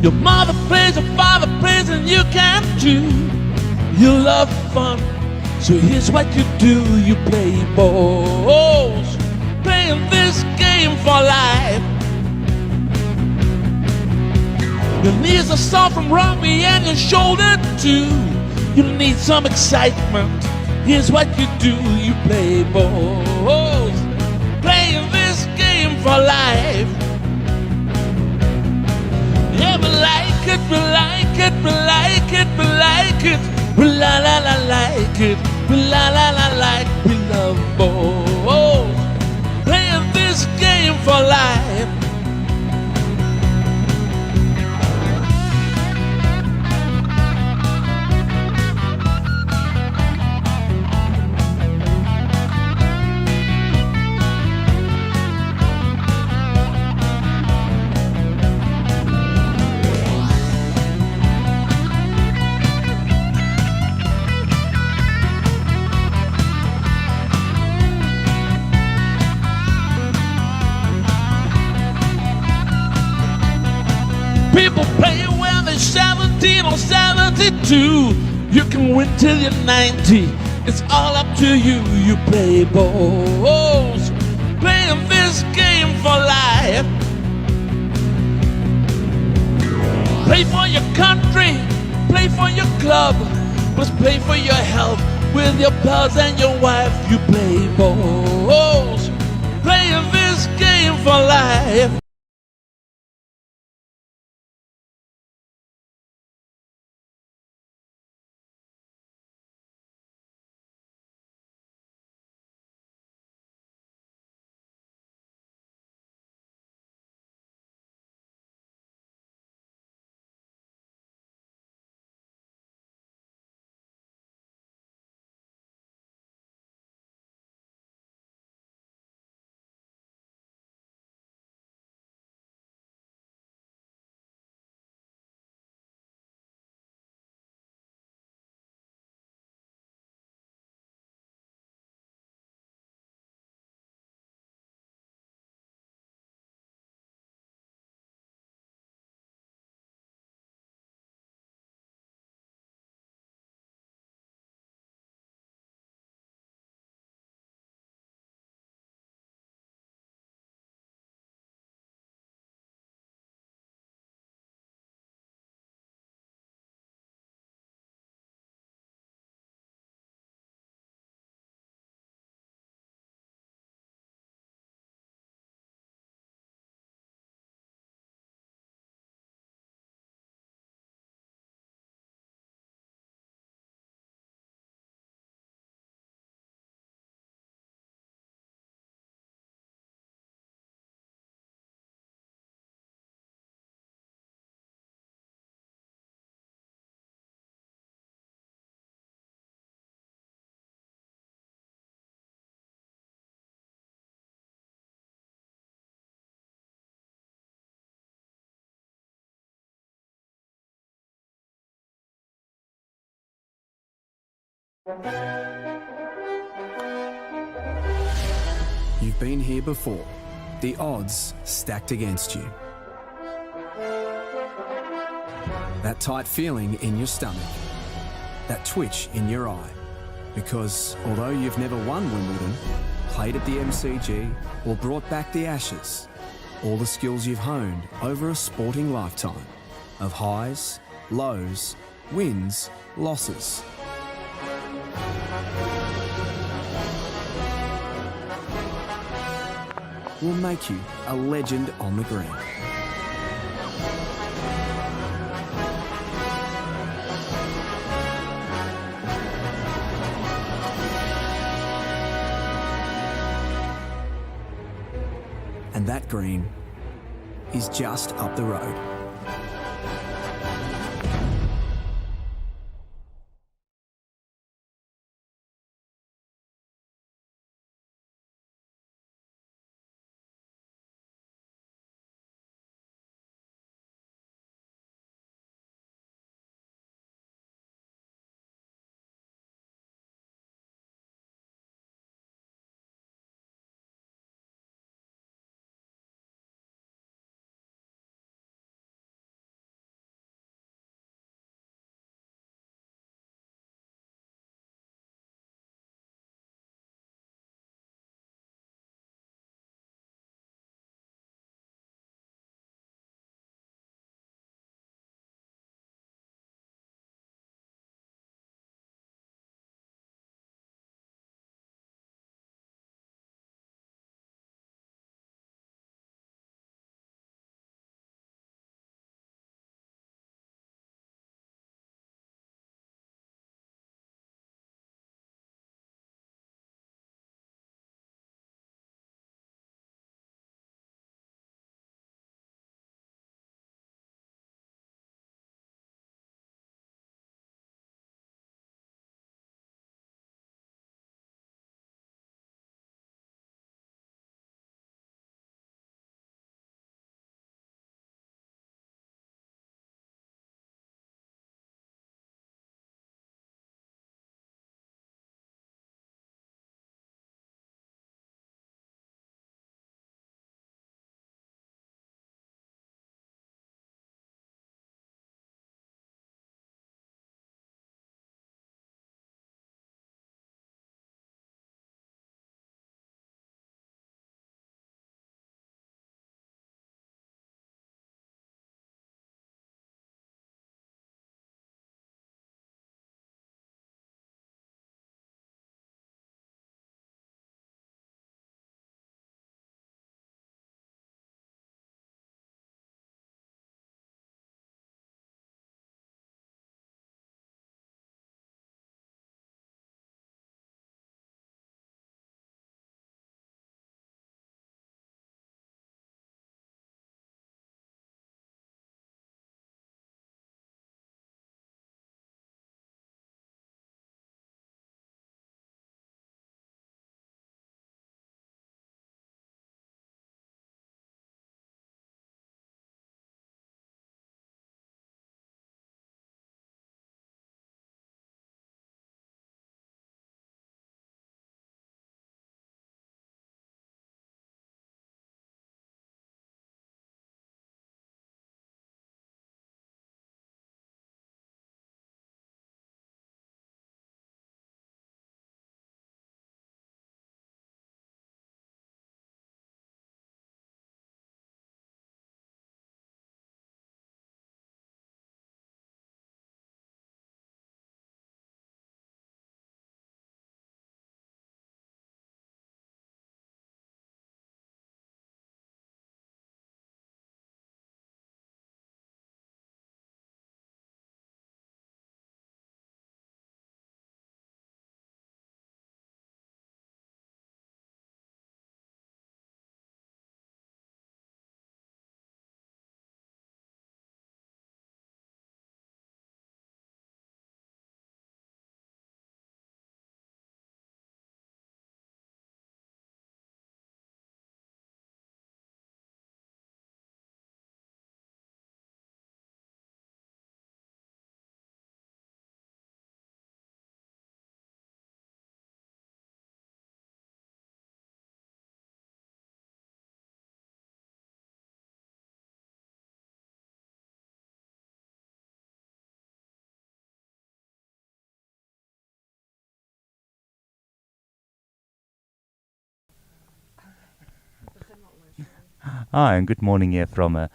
Your mother prays, your father prays, and you can too. You love fun, so here's what you do. You play balls, playing this game for life. Your knees are sore from rugby and your shoulder too. You need some excitement, here's what you do. You play balls, playing this game for life. Yeah, we like it, we like it, we like it, we like it. We la la la like it, we la la la like. We love balls, playing this game for life. People play when they're 17 or 72. You can win till you're 90. It's all up to you. You play balls, playing this game for life. Play for your country, play for your club, but play for your health with your pals and your wife. You play balls, playing this game for life. You've been here before. The odds stacked against you. That tight feeling in your stomach. That twitch in your eye. Because although you've never won Wimbledon, played at the MCG, or brought back the Ashes, all the skills you've honed over a sporting lifetime of highs, lows, wins, losses. Will make you a legend on the green. And that green is just up the road. Hi, and good morning here from a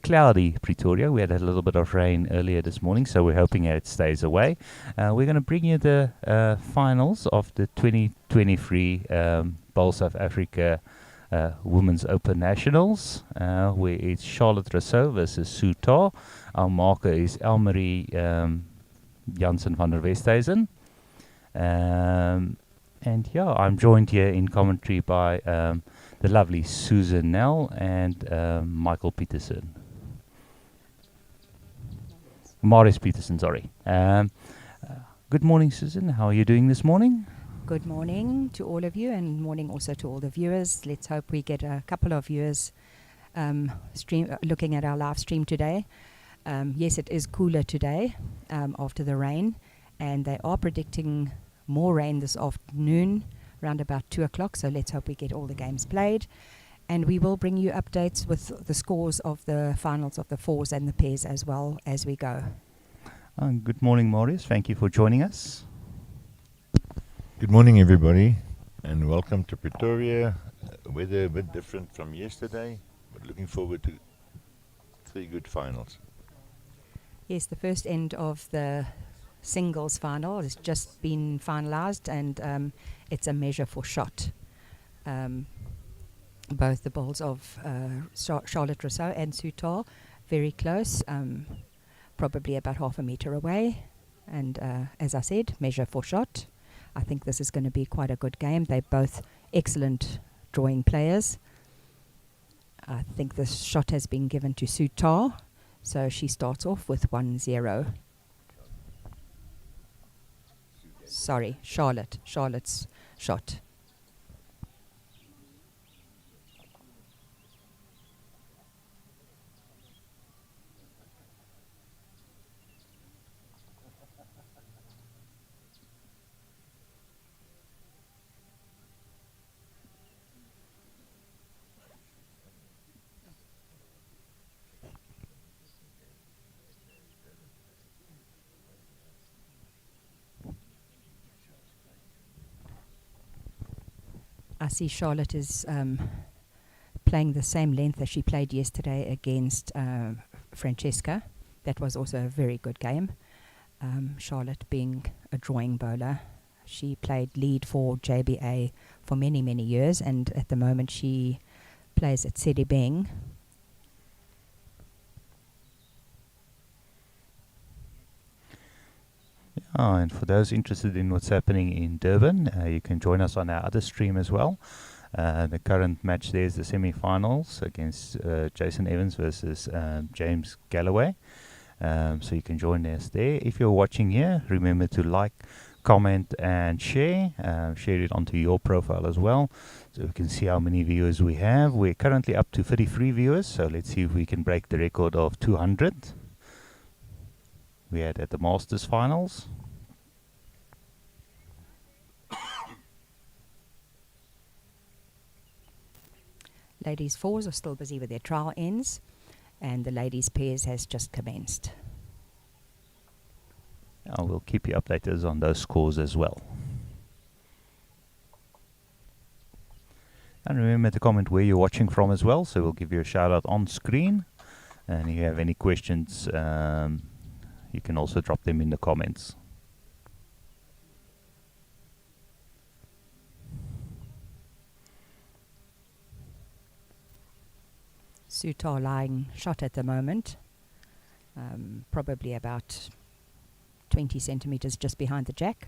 cloudy Pretoria. We had a little bit of rain earlier this morning, so we're hoping it stays away. We're going to bring you the finals of the 2023 Bowl South Africa Women's Open Nationals, where it's Charlotte Rossouw versus Sue Tarr. Our marker is Elmarie Jansen van der Westhuizen. And yeah, I'm joined here in commentary by the lovely Susan Nell and Michael Peterson. Maurice Peterson, sorry. Good morning, Susan. How are you doing this morning? Good morning to all of you, and morning also to all the viewers. Let's hope we get a couple of viewers looking at our live stream today. Yes, it is cooler today after the rain, and they are predicting more rain this afternoon, around about 2 o'clock, so let's hope we get all the games played. And we will bring you updates with the scores of the finals of the fours and the pairs as well as we go. Good morning, Maurice. Thank you for joining us. Good morning, everybody, and welcome to Pretoria. Weather a bit different from yesterday, but looking forward to 3 good finals. Yes, the first end of the singles final has just been finalized, and it's a measure for shot. Both the bowls of Charlotte Rossouw and Sue Tarr very close, probably about half a meter away, and as I said, measure for shot. I think this is going to be quite a good game. They're both excellent drawing players. I think the shot has been given to Sue Tarr, so she starts off with 1-0. Sorry, Charlotte's shot. I see Charlotte is playing the same length as she played yesterday against Francesca. That was also a very good game. Charlotte being a drawing bowler. She played lead for JBA for many, many years, and at the moment she plays at Sedibeng. And for those interested in what's happening in Durban, you can join us on our other stream as well. The current match there is the semi-finals against Jason Evans versus James Galloway. So you can join us there. If you're watching here, remember to like, comment and share. Share it onto your profile as well, so we can see how many viewers we have. We're currently up to 33 viewers, so let's see if we can break the record of 200 we had at the Masters finals. Ladies fours are still busy with their trial ends, and the ladies pairs has just commenced. We'll keep you updated on those scores as well. And remember to comment where you're watching from as well, so we'll give you a shout out on screen. And if you have any questions, you can also drop them in the comments. Sue Tarr lying shot at the moment, probably about 20 centimeters just behind the jack.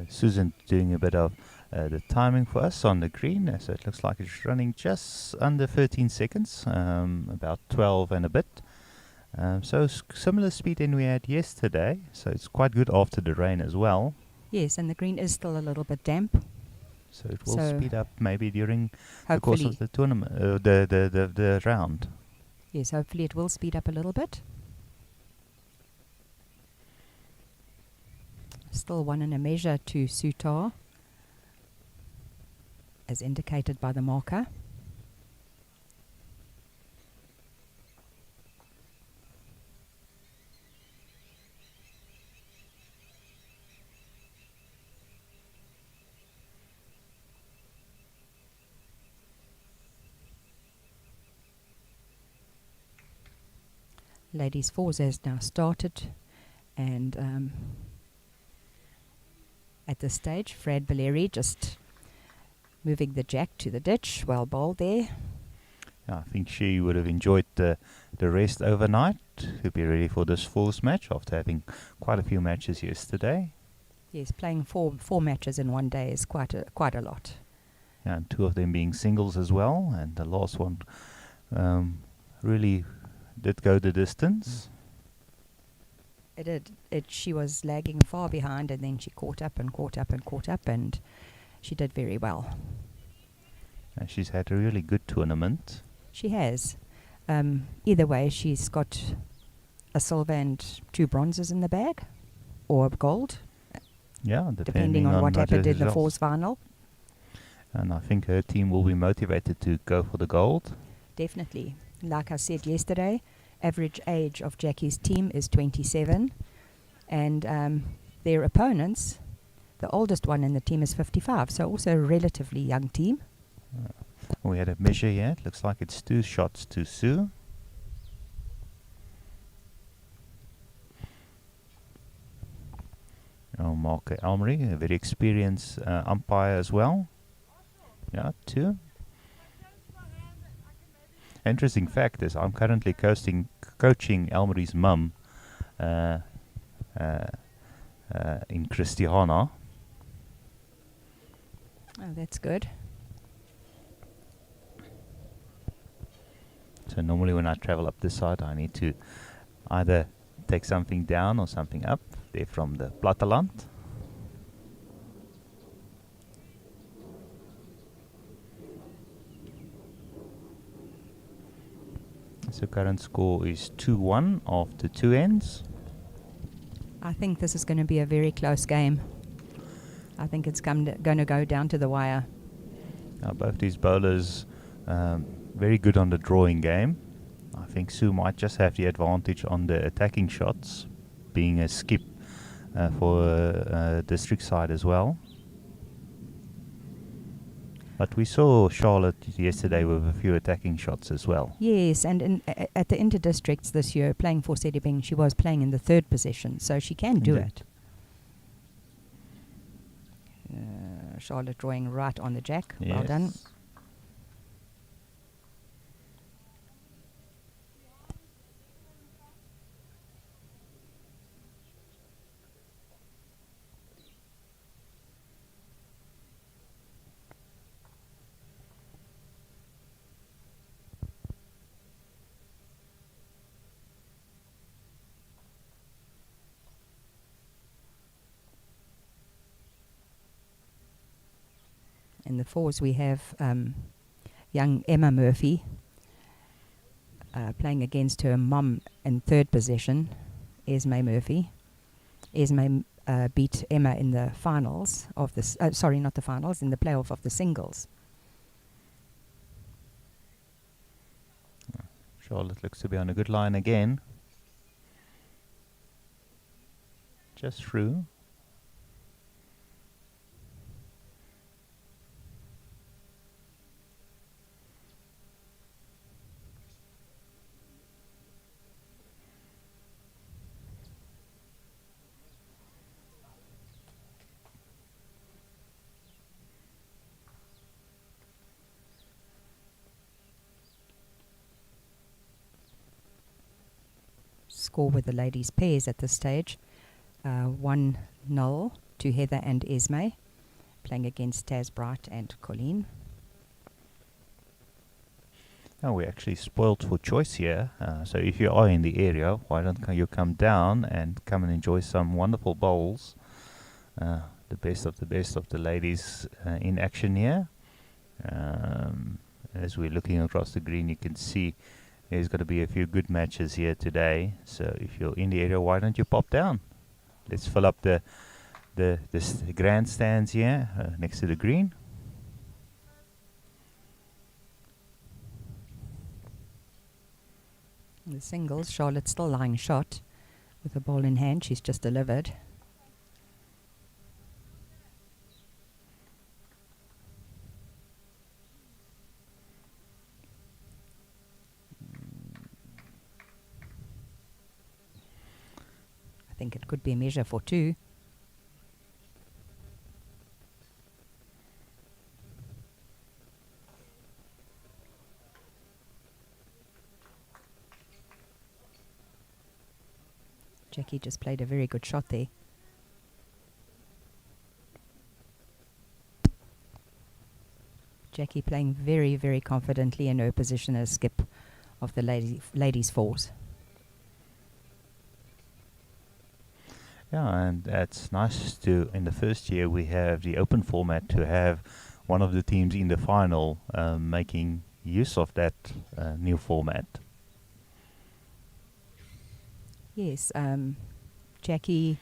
Susan doing a bit of the timing for us on the green, so it looks like it's running just under 13 seconds, about 12 and a bit. So similar speed than we had yesterday, so it's quite good after the rain as well. Yes, and the green is still a little bit damp. So it will So speed up maybe during the course hopefully, of the tournament, the round. yes, hopefully it will speed up a little bit. Still one and a measure to Tarr, as indicated by the marker. Ladies fours has now started, and at this stage, Fred Valeri just moving the jack to the ditch. Well bowled there. Yeah, I think she would have enjoyed the rest overnight to be ready for this fourth match after having quite a few matches yesterday. Yes, playing four matches in one day is quite a lot. Yeah, and two of them being singles as well, and the last one really did go the distance. It did. She was lagging far behind, and then she caught up, and she did very well. And she's had a really good tournament. She has. Either way, she's got a silver and 2 bronzes in the bag, or gold, Yeah, depending on what happened in the results. fourth final. And I think her team will be motivated to go for the gold. Definitely. Like I said yesterday, average age of Jackie's team is 27, and their opponents, the oldest one in the team is 55, so also a relatively young team. We had a measure here. It looks like it's 2 shots to Sue. Mark Elmery, a very experienced umpire as well. Yeah, 2. Interesting fact is I'm currently coaching Elmery's mum in Christiana. Oh, that's good. So normally when I travel up this side, I need to either take something down or something up. They're from the Platteland. So current score is 2-1 after 2 ends. I think this is going to be a very close game. I think it's going to go down to the wire. Now both these bowlers very good on the drawing game. I think Sue might just have the advantage on the attacking shots, being a skip for district side as well. But we saw Charlotte yesterday with a few attacking shots as well. Yes, and at the inter-districts this year, playing for Sedibeng, she was playing in the 3rd position, so she can do Indeed. it. Charlotte drawing right on the jack. Yes. Well done. In the fours, we have young Emma Murphy playing against her mum in 3rd position, Esme Murphy. Esme beat Emma in the finals of the sorry, not the finals, in the playoff of the singles. Charlotte looks to be on a good line again. Just through. Score with the ladies' pairs at this stage, 1-0 to Heather and Esme, playing against Taz Bright and Colleen. Now we're actually spoiled for choice here, so if you are in the area, why don't you come down and come and enjoy some wonderful bowls. The best of the ladies in action here. As we're looking across the green, you can see there's going to be a few good matches here today. So if you're in the area, why don't you pop down? Let's fill up the grandstands here next to the green. The singles, Charlotte's still lying shot with a ball in hand. She's just delivered. I think it could be a measure for two. Jackie just played a very good shot there. Jackie playing very, very confidently in her position as skip of the ladies' fours. Yeah, and that's nice to, in the first year we have the open format, to have one of the teams in the final making use of that new format. Yes, Jackie,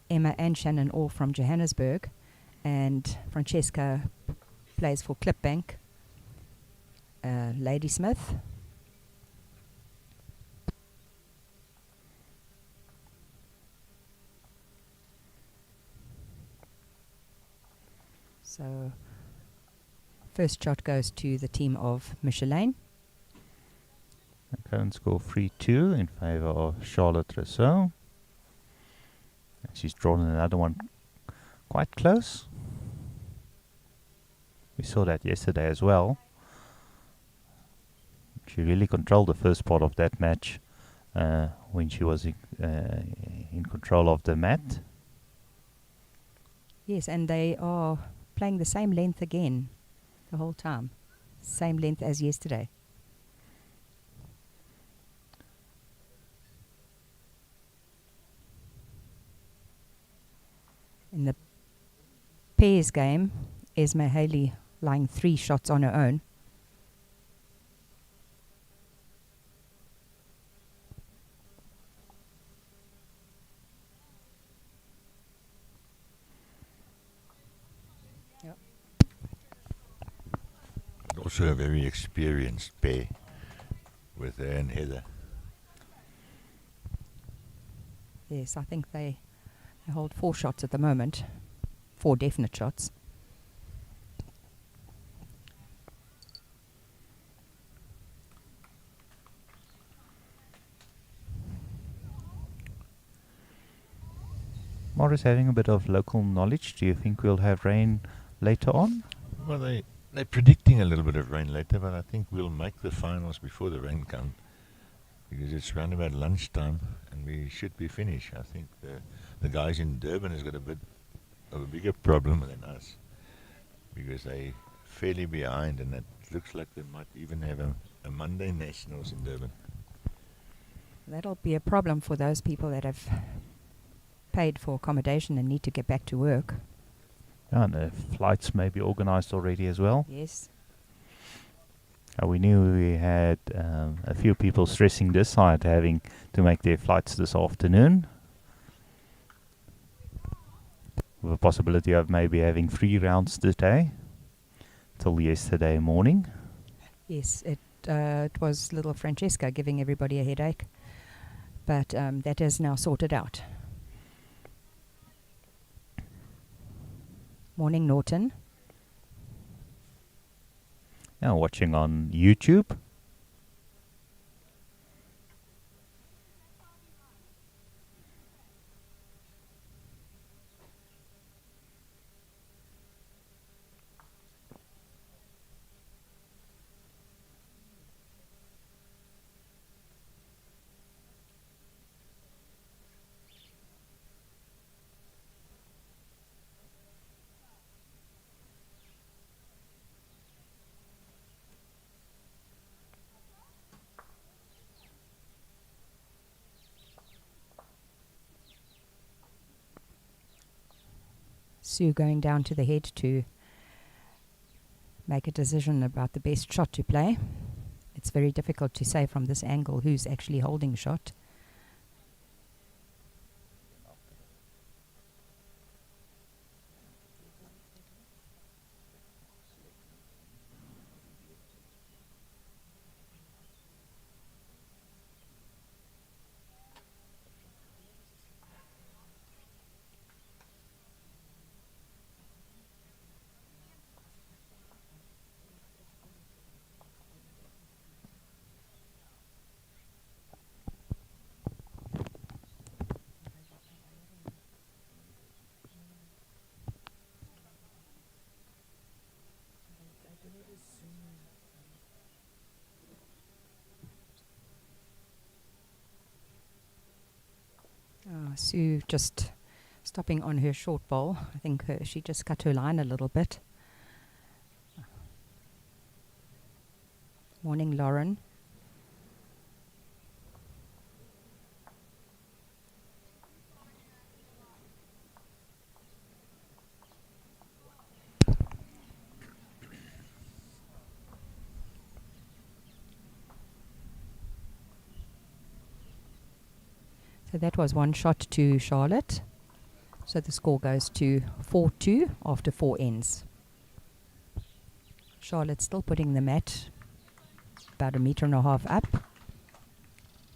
Emma and Shannon all from Johannesburg, and Francesca plays for Klipbank, Ladysmith. So first shot goes to the team of Michelin. Current score 3-2 in favour of Charlotte Rossouw. She's drawn another one quite close. We saw that yesterday as well. She really controlled the first part of that match when she was in control of the mat. Yes, and they are playing the same length again the whole time. Same length as yesterday. In the pairs game, Esme Haley lying 3 shots on her own. Yep. Also a very experienced pair with her and Heather. Yes, I think they hold 4 shots at the moment. 4 definite shots. Morris, having a bit of local knowledge, do you think we'll have rain later on? Well, they're predicting a little bit of rain later, but I think we'll make the finals before the rain comes, because it's round about lunchtime and we should be finished. I think the guys in Durban has got a bit of a bigger problem than us, because they're fairly behind, and it looks like they might even have a Monday Nationals in Durban. That'll be a problem for those people that have paid for accommodation and need to get back to work. Yeah, and the flights may be organised already as well. Yes. We knew we had a few people stressing this side having to make their flights this afternoon, with a possibility of maybe having 3 rounds today till yesterday morning. Yes, it was little Francesca giving everybody a headache, but that is now sorted out. Morning, Norton. Now watching on YouTube. Sue going down to the head to make a decision about the best shot to play. It's very difficult to say from this angle who's actually holding shot. Sue just stopping on her short ball. I think she just cut her line a little bit. Morning, Lauren. So that was one shot to Charlotte. So the score goes to 4-2 after 4 ends. Charlotte still putting the mat about 1.5 meters up.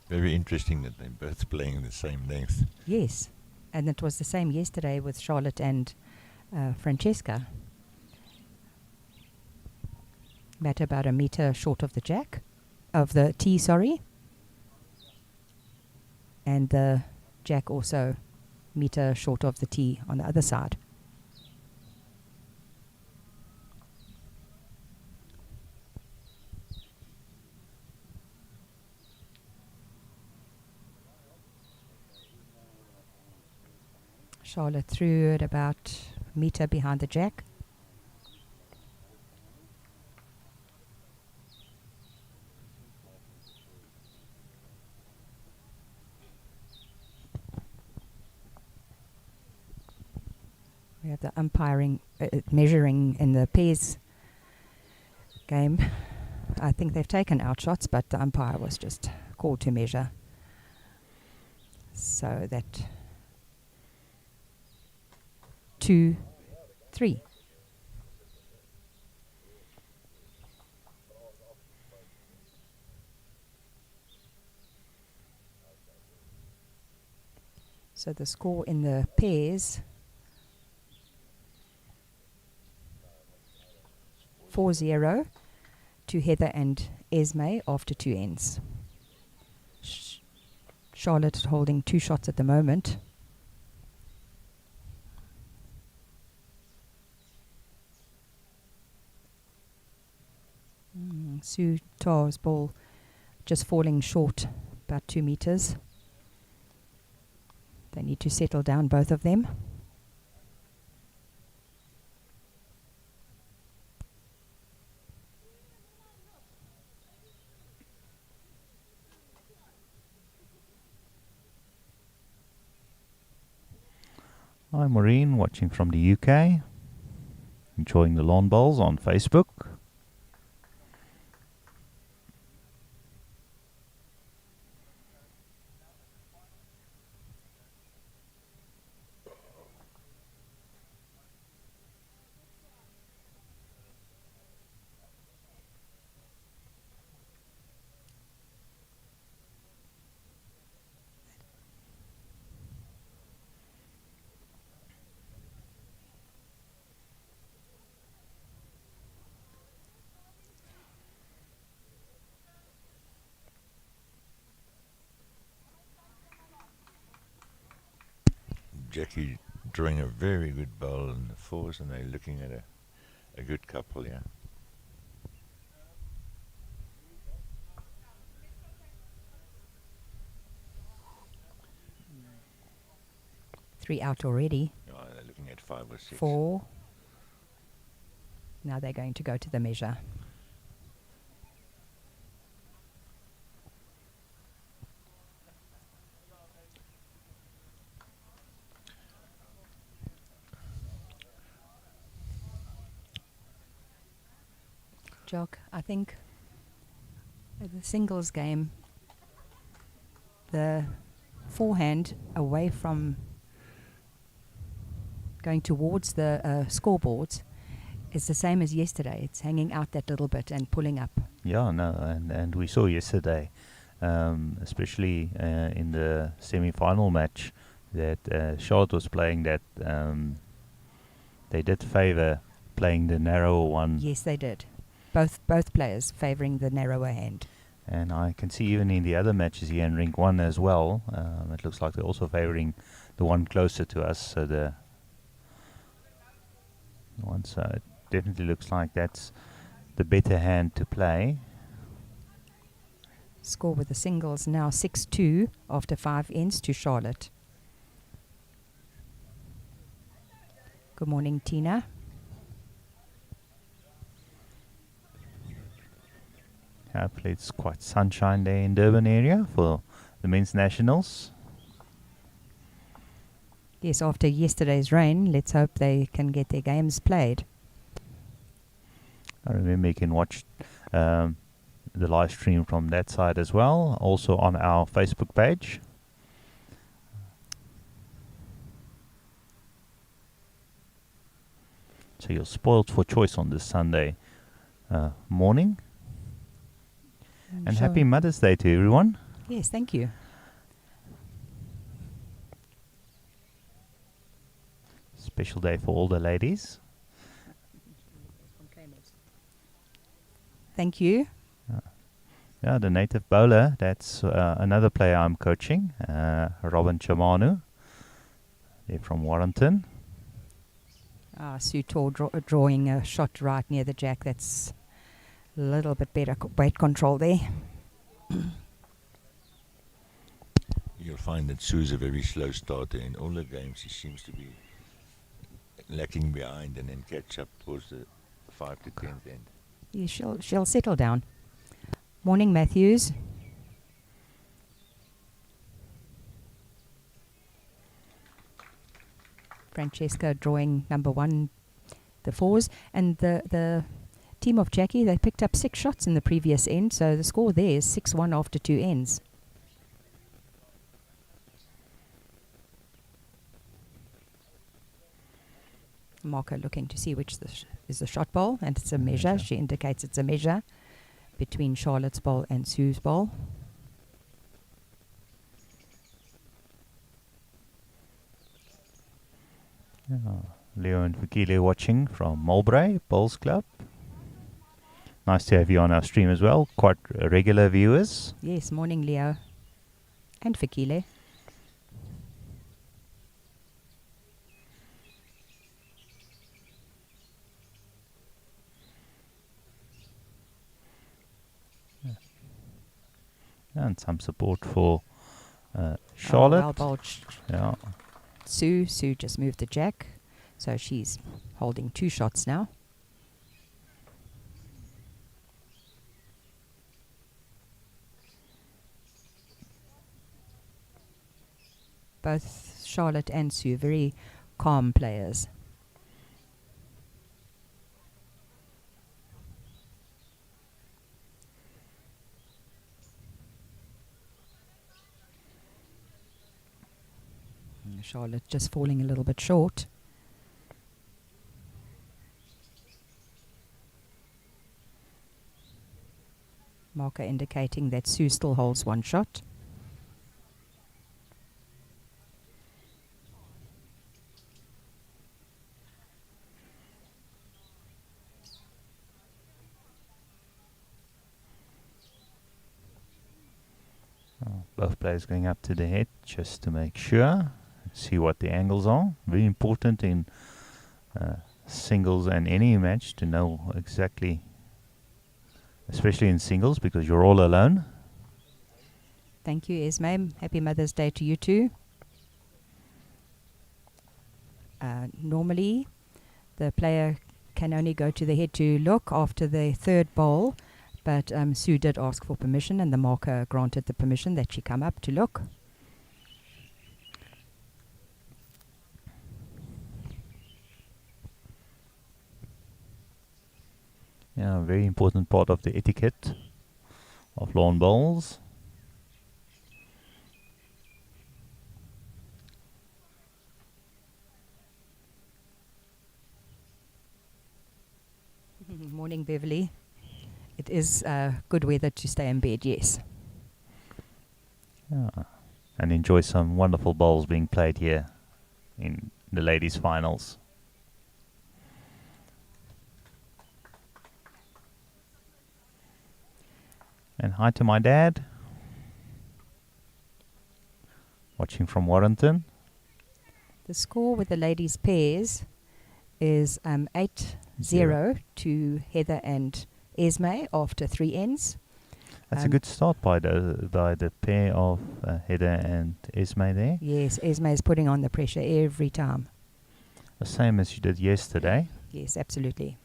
Very interesting that they're both playing the same length. Yes, and it was the same yesterday with Charlotte and Francesca. Mat about 1 meter short of the jack, of the tee, sorry. And the jack also meter short of the tee on the other side. Charlotte threw it about a meter behind the jack. We have the umpiring, measuring in the pairs game. I think they've taken out shots, but the umpire was just called to measure. So that 2, 3. So the score in the pairs 4-0 to Heather and Esme after 2 ends. Charlotte holding 2 shots at the moment. Sue Tarr's ball just falling short, about 2 meters. They need to settle down, both of them. Hi Maureen, watching from the UK. Enjoying the lawn bowls on Facebook. Jackie drawing a very good bowl in the 4s, and they're looking at a good couple here. Three out already. Oh, they're looking at 5 or 6. 4. Now they're going to go to the measure. Jock, I think the singles game, the forehand away from going towards the scoreboards is the same as yesterday. It's hanging out that little bit and pulling up. Yeah, no, and we saw yesterday, especially in the semi-final match, that Charlotte was playing that they did favour playing the narrower one. Yes, they did. Both players favouring the narrower hand. And I can see even in the other matches here in Rink 1 as well, it looks like they're also favouring the one closer to us. So the one, so it definitely looks like that's the better hand to play. Score with the singles now 6-2 after 5 ends to Charlotte. Good morning, Tina. Hopefully it's quite sunshine there in Durban area for the men's nationals. Yes, after yesterday's rain, let's hope they can get their games played. I remember you can watch the live stream from that side as well, also on our Facebook page. So you're spoiled for choice on this Sunday morning. And Sure. happy Mother's Day to everyone. Yes, thank you. Special day for all the ladies. Thank you. Yeah, the native bowler, that's another player I'm coaching, Robin Chamanu. They're from Warrington. Sue Tarr drawing a shot right near the jack. That's a little bit better weight control there. You'll find that Sue's a very slow starter. In all the games, she seems to be lacking behind and then catch up towards the 5 to 10th end. Yeah, she'll settle down. Morning, Matthews. Francesca drawing number 1, the 4s. And the team of Jackie, they picked up 6 shots in the previous end, so the score there is 6-1 after 2 ends. Marker looking to see which is the shot bowl, and it's a measure. She indicates it's a measure between Charlotte's bowl and Sue's bowl. Yeah. Leo and Fikile watching from Mulberry Bowls Club. Nice to have you on our stream as well. Quite regular viewers. Yes, morning, Leo. And Fikile. And some support for Charlotte. Well bowled Yeah. Sue just moved the jack, so she's holding 2 shots now. Both Charlotte and Sue very calm players. Charlotte just falling a little bit short. Marker indicating that Sue still holds 1 shot. Both players going up to the head just to make sure. See what the angles are. Very important in singles and any match to know exactly, especially in singles because you're all alone. Thank you, Esme. Happy Mother's Day to you too. Normally, the player can only go to the head to look after the 3rd bowl, but Sue did ask for permission and the marker granted the permission that she come up to look. Yeah, a very important part of the etiquette of lawn bowls. Morning, Beverly. It is good weather to stay in bed, yes. Yeah. And enjoy some wonderful bowls being played here in the ladies' finals. And hi to my dad, watching from Warrington. The score with the ladies' pairs is 8-0 to Heather and Esme after 3 ends. That's a good start by the pair of Heather and Esme there. Yes, Esme is putting on the pressure every time. The same as you did yesterday. Yes, absolutely.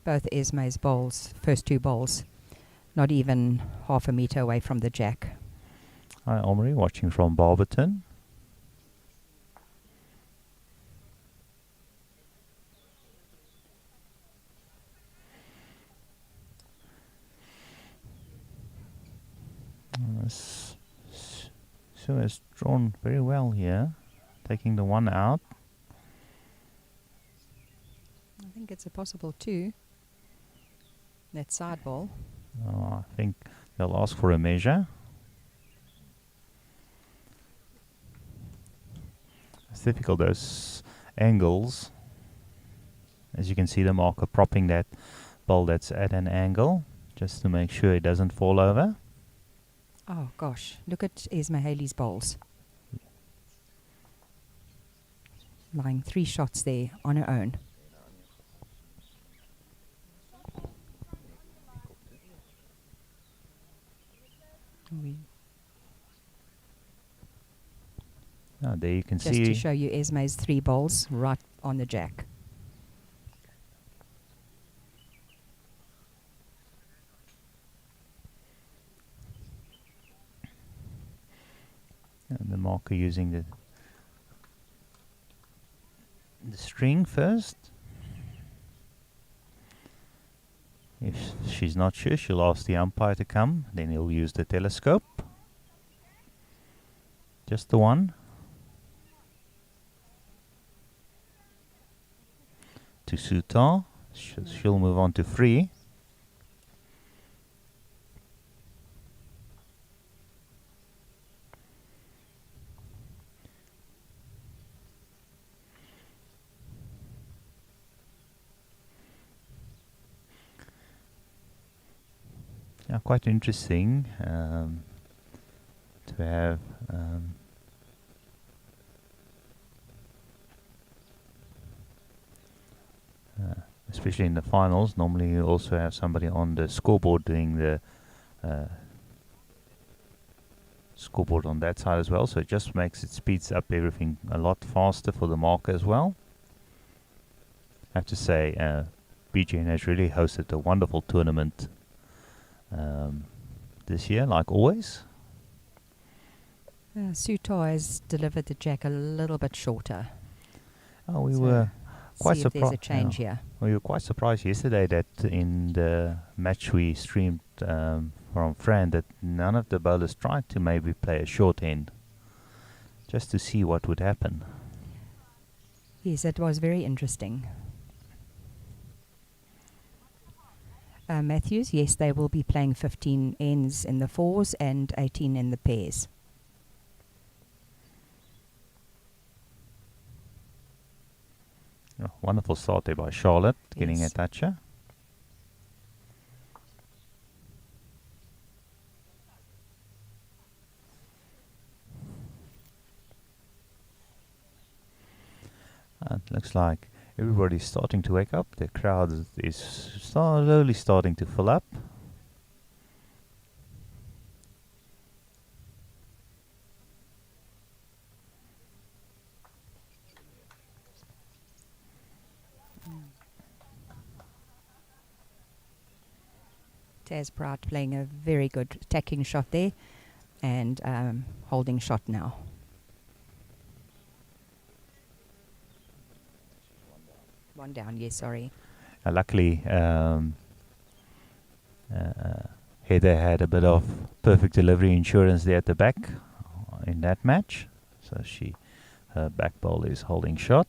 Both Esme's bowls, first 2 bowls, not even half a meter away from the jack. Hi Omri, watching from Barberton. Sue has drawn very well here, taking the 1 out. I think it's a possible 2. That side ball. I think they'll ask for a measure. It's difficult, those angles. As you can see, the marker propping that ball that's at an angle, just to make sure it doesn't fall over. Oh gosh, look at Esme Haley's bowls. Lying 3 shots there on her own. There you can Just see. to show you Esme's 3 bowls right on the jack. And the marker using the string first. If she's not sure, she'll ask the umpire to come. Then he'll use the telescope. Just the 1. To Tarr. She'll move on to 3. Yeah, quite interesting to have especially in the finals. Normally you also have somebody on the scoreboard doing the scoreboard on that side as well, so it just speeds up everything a lot faster for the marker as well. I have to say, BGN has really hosted a wonderful tournament this year, like always. Sue Tarr has delivered the jack a little bit shorter. Oh, we were quite see if there's a surprised. change here. We were quite surprised yesterday that in the match we streamed from Fran that none of the bowlers tried to maybe play a short end, just to see what would happen. Yes, it was very interesting. Matthews, yes, they will be playing 15 ends in the 4s and 18 in the pairs. Oh, wonderful start there by Charlotte, getting a Yes. toucher. It looks like everybody's starting to wake up. The crowd is slowly starting to fill up. Taz Pratt playing a very good attacking shot there, and holding shot now. One down, yes, sorry. Luckily, Heather had a bit of perfect delivery insurance there at the back in that match. So her back ball is holding shot.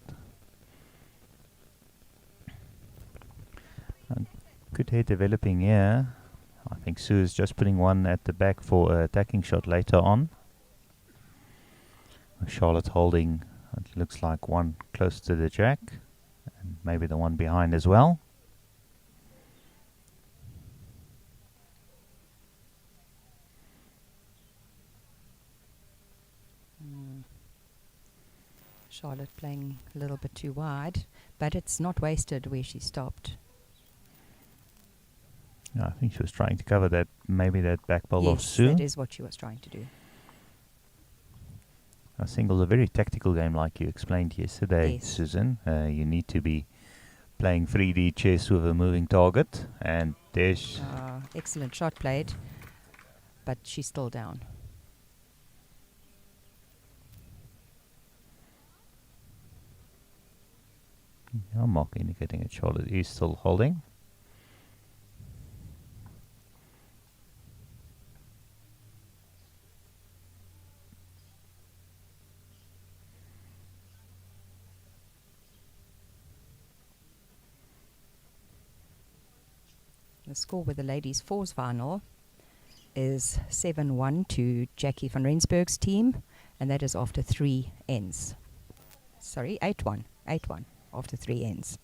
Good head developing here. I think Sue is just putting one at the back for an attacking shot later on. Charlotte holding, it looks like one close to the jack, and maybe the one behind as well. Charlotte playing a little bit too wide, but it's not wasted where she stopped. I think she was trying to cover that, maybe that back ball of Yes, Sue. that is what she was trying to do. Singles a very tactical game, like you explained yesterday, Yes. Susan. You need to be playing 3D chess with a moving target, and there's Excellent shot played, but she's still down. mark indicating that Charlotte is still holding. The score with the ladies' fours final is 7-1 to Jackie van Rensburg's team, and that is after 3 ends. Sorry, 8-1 after 3 ends.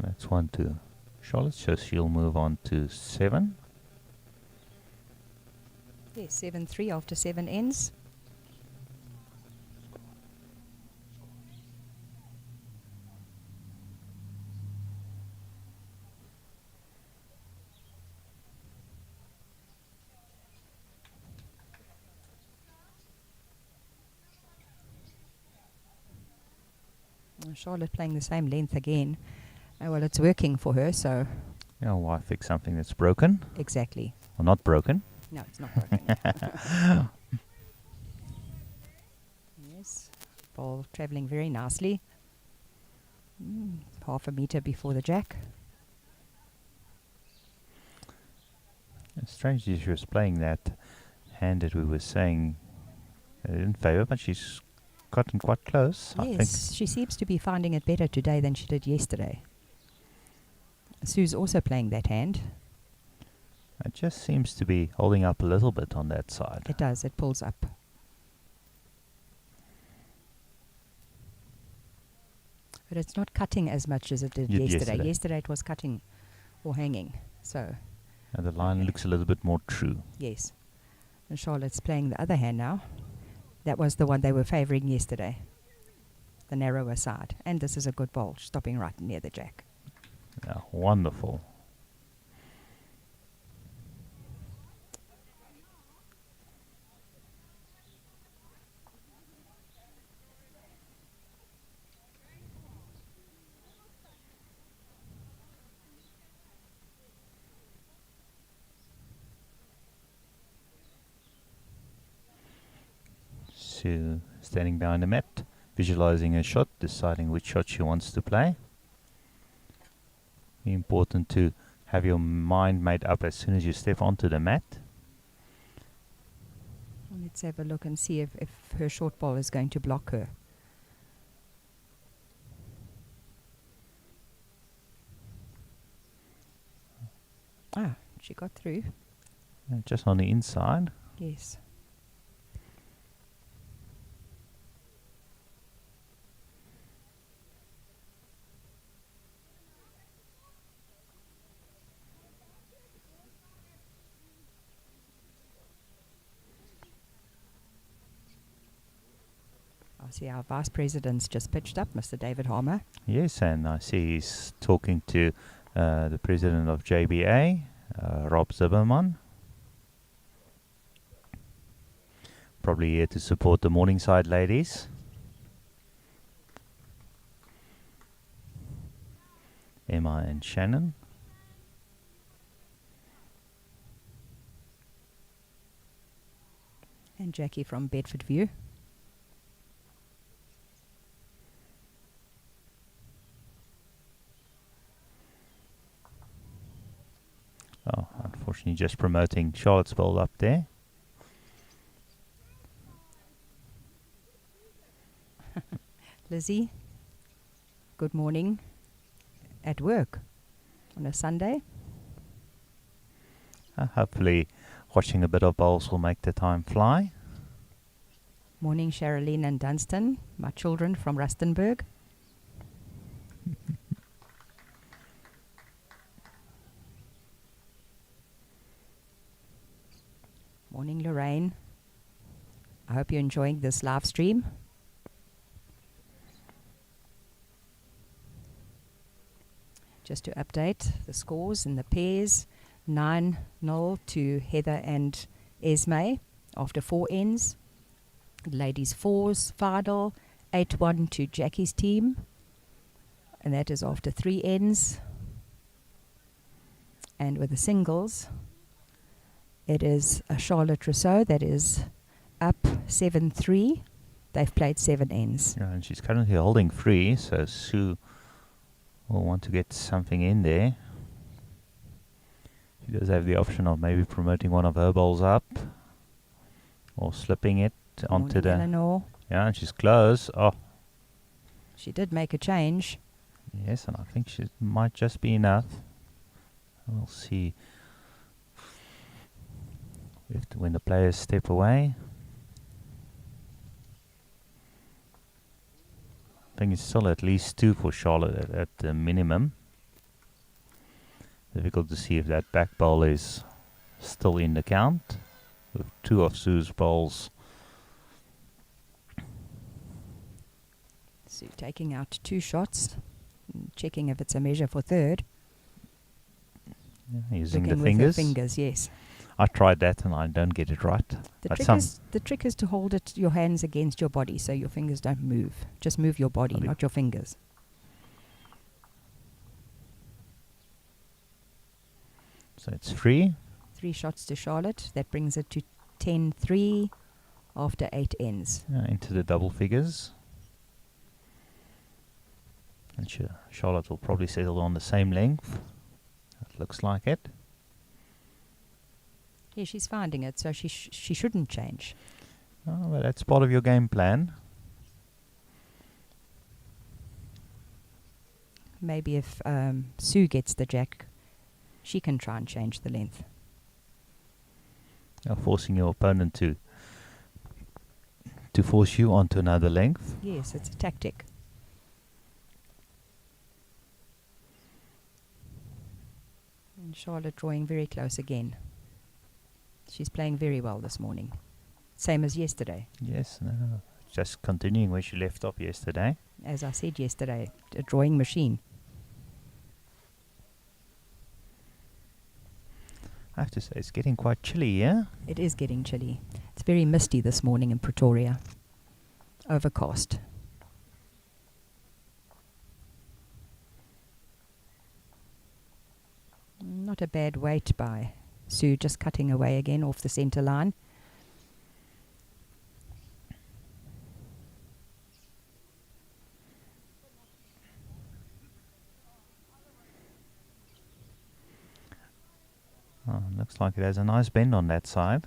That's 1-2. Charlotte, so she'll move on to 7. Yes, 7-3 after 7 ends. Charlotte playing the same length again. Well, it's working for her, so... Yeah, why fix something that's broken? Exactly. Or not broken? No, it's not broken. Yes, ball travelling very nicely. Half a metre before the jack. It's strange that she was playing that hand that we were saying in favour, but she's gotten quite close, I think. Yes, she seems to be finding it better today than she did yesterday. Sue's also playing that hand. It just seems to be holding up a little bit on that side. It does, it pulls up. But it's not cutting as much as it did yesterday. Yesterday it was cutting or hanging. So, And the line looks a little bit more true. yes. And Charlotte's playing the other hand now. That was the one they were favouring yesterday. The narrower side. And this is a good ball, stopping right near the jack. Yeah, wonderful. Sue standing behind the mat, visualizing a shot, deciding which shot she wants to play. Important to have your mind made up as soon as you step onto the mat. Let's have a look and see if her short ball is going to block her. Ah, she got through. Just on the inside. Yes. I see our Vice President's just pitched up, Mr. David Harmer. Yes, and I see he's talking to the president of JBA, Rob Zimmerman. Probably here to support the Morningside ladies. Emma and Shannon. And Jackie from Bedford View. Oh, unfortunately just promoting Charlottesville up there. Lizzie, good morning. At work on a Sunday. Hopefully watching a bit of bowls will make the time fly. Morning, Sherilyn and Dunstan, my children from Rustenburg. Morning, Lorraine. I hope you're enjoying this live stream. Just to update the scores in the pairs, 9-0 to Heather and Esme after 4 ends. Ladies 4s, Fadel, 8-1 to Jackie's team. And that is after 3 ends. And with the singles, it is a Charlotte Rossouw that is up 7-3. They've played 7 ends. Yeah, and she's currently holding 3, so Sue will want to get something in there. She does have the option of maybe promoting one of her bowls up or slipping it onto the... Eleanor. Yeah, and she's close. Oh, She did make a change. yes, and I think she might just be enough. We'll see if when the players step away. I think it's still at least 2 for Charlotte at the minimum. Difficult to see if that back bowl is still in the count. With 2 of Sue's bowls. So taking out 2 shots, checking if it's a measure for third. Yeah, using Looking the with her fingers. fingers, yes. I tried that and I don't get it right. The trick is to hold it your hands against your body so your fingers don't move. Just move your body, not your fingers. So it's 3. 3 shots to Charlotte. That brings it to 10-3 after 8 ends. Into the double figures. And Charlotte will probably settle on the same length. It looks like it. Yeah, she's finding it, so she shouldn't change. Oh, well, that's part of your game plan. Maybe if Sue gets the jack, she can try and change the length. Forcing your opponent to force you onto another length. Yes, it's a tactic. And Charlotte drawing very close again. She's playing very well this morning. Same as yesterday. Yes, no, just continuing where she left off yesterday. As I said yesterday, a drawing machine. I have to say, it's getting quite chilly here. It is getting chilly. It's very misty this morning in Pretoria. Overcast. Not a bad weight by Sue, just cutting away again off the centre line. Looks like it has a nice bend on that side.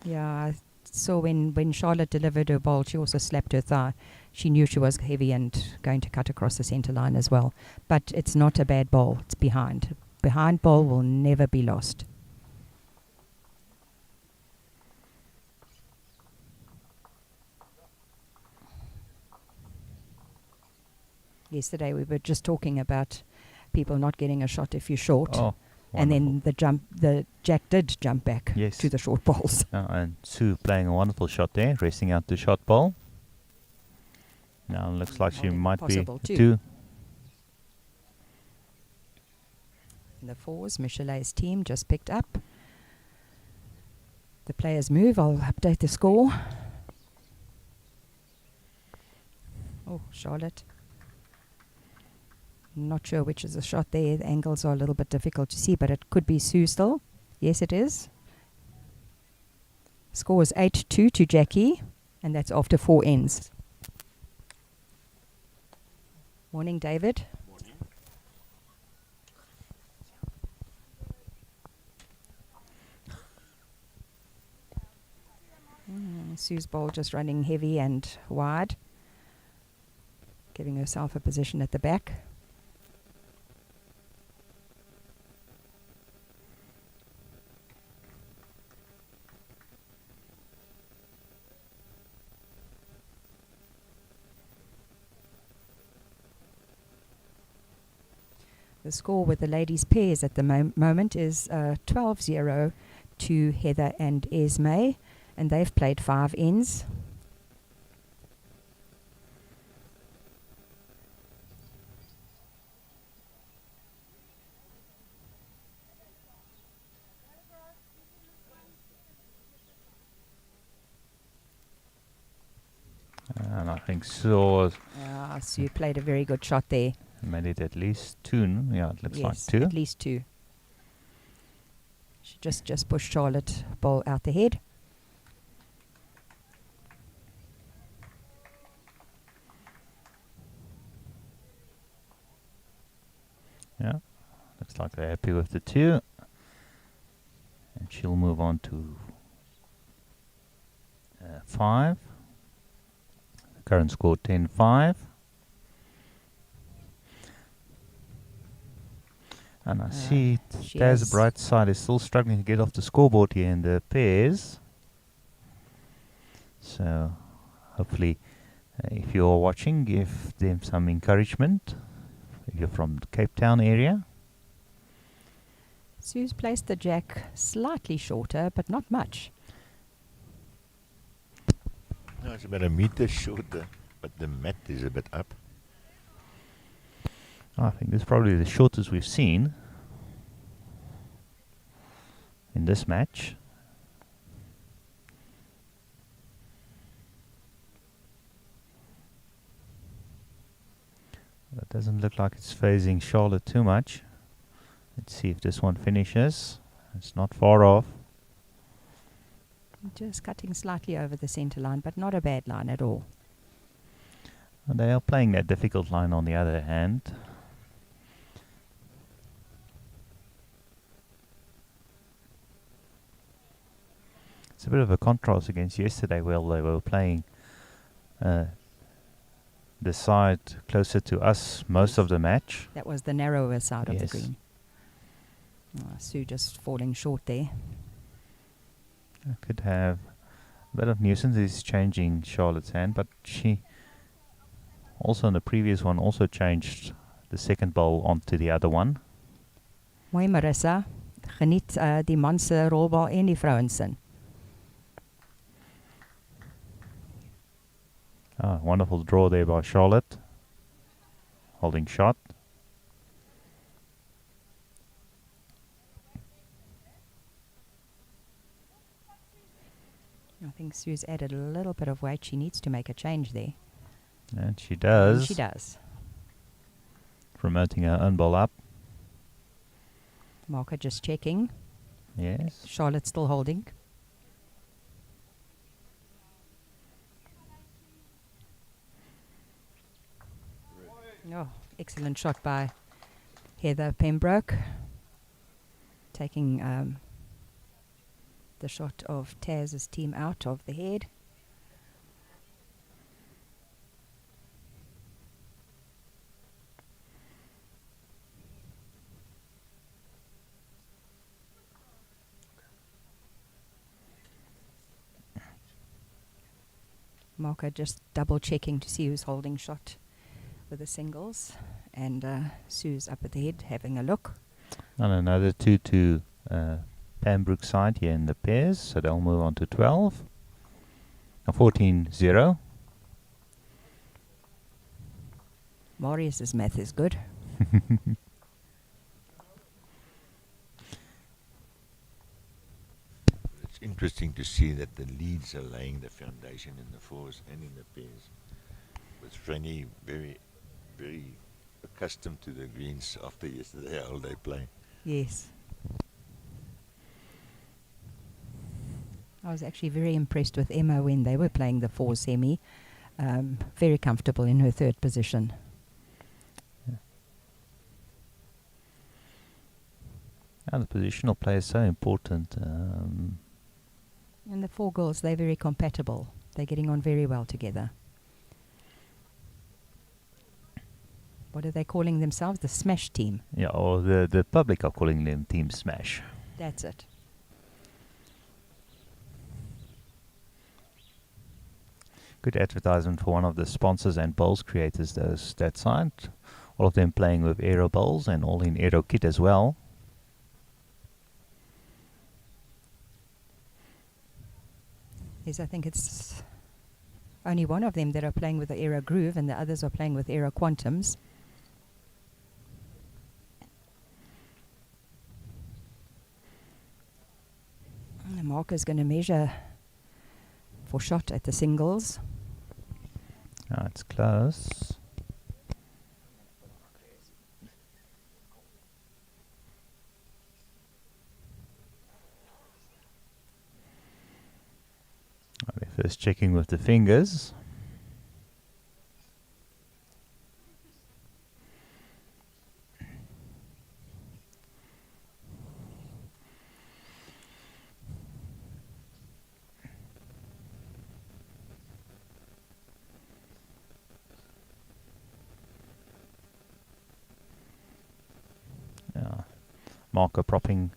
Yeah, I saw when Charlotte delivered her bowl, she also slapped her thigh. She knew she was heavy and going to cut across the centre line as well. But it's not a bad bowl. It's behind. Behind bowl will never be lost. Yesterday we were just talking about people not getting a shot if you're short. Oh, and then the jack did jump back Yes. to the short balls. and Sue playing a wonderful shot there, resting out the shot ball. Now looks like she Holding might be possible too. two. In the fours, Michelet's team just picked up. The players move. I'll update the score. Oh, Charlotte. Not sure which is the shot there. The angles are a little bit difficult to see, but it could be Sue still. Yes, it is. Score is 8-2 to Jackie, and that's after 4 ends. Morning, David. Sue's ball just running heavy and wide, giving herself a position at the back. The score with the ladies' pairs at the moment is 12-0 to Heather and Esme, and they've played 5 ends. And I think Sue Sue played a very good shot there. made it at least 2. Yeah, it looks like Yes, 2. at least 2. She just pushed Charlotte ball out the head. Yeah, looks like they're happy with the 2. And she'll move on to 5. The current score 10-5. And I see she Taz has- Brightside is still struggling to get off the scoreboard here in the pairs. So hopefully if you're watching, give them some encouragement. If you're from the Cape Town area. Sue's placed the jack slightly shorter, but not much. No, it's about a meter shorter, but the mat is a bit up. I think this is probably the shortest we've seen in this match. That doesn't look like it's phasing Charlotte too much. Let's see if this one finishes. It's not far off. Just cutting slightly over the center line, but not a bad line at all. And they are playing that difficult line on the other hand. It's a bit of a contrast against yesterday where they were playing the side closer to us most of the match. That was the narrower side of the Yes. green. Sue just falling short there. I could have a bit of nuisance. Is changing Charlotte's hand, but she also in the previous one also changed the second bowl onto the other one. Mooi Marissa, geniet die man se rolbal en die vrouens sin. Wonderful draw there by Charlotte. Holding shot. I think Sue's added a little bit of weight. She needs to make a change there. And she does. And she does. Promoting her own ball up. Marker just checking. Yes. Charlotte still holding. Oh, excellent shot by Heather Pembroke. Taking the shot of Taz's team out of the head. Marker just double checking to see who's holding shot with the singles, and Sue's up at the head having a look. And another 2 to Pembroke side here in the pairs, so they'll move on to 12. 14-0. Marius's math is good. It's interesting to see that the leads are laying the foundation in the fours and in the pairs. With Franny very, very accustomed to the greens after yesterday all day play. Yes. I was actually very impressed with Emma when they were playing the four semi. Very comfortable in her third position. And the positional play is so important. And the four girls, they're very compatible. They're getting on very well together. What are they calling themselves? The Smash Team. Yeah, or the public are calling them Team Smash. That's it. Good advertisement for one of the sponsors and bowls creators, that side. All of them playing with aero bowls and all in aero kit as well. Yes, I think it's only one of them that are playing with the Aero Groove and the others are playing with Aero Quantums. And the marker's going to measure for shot at the singles. It's close. We're first checking with the fingers. Marker propping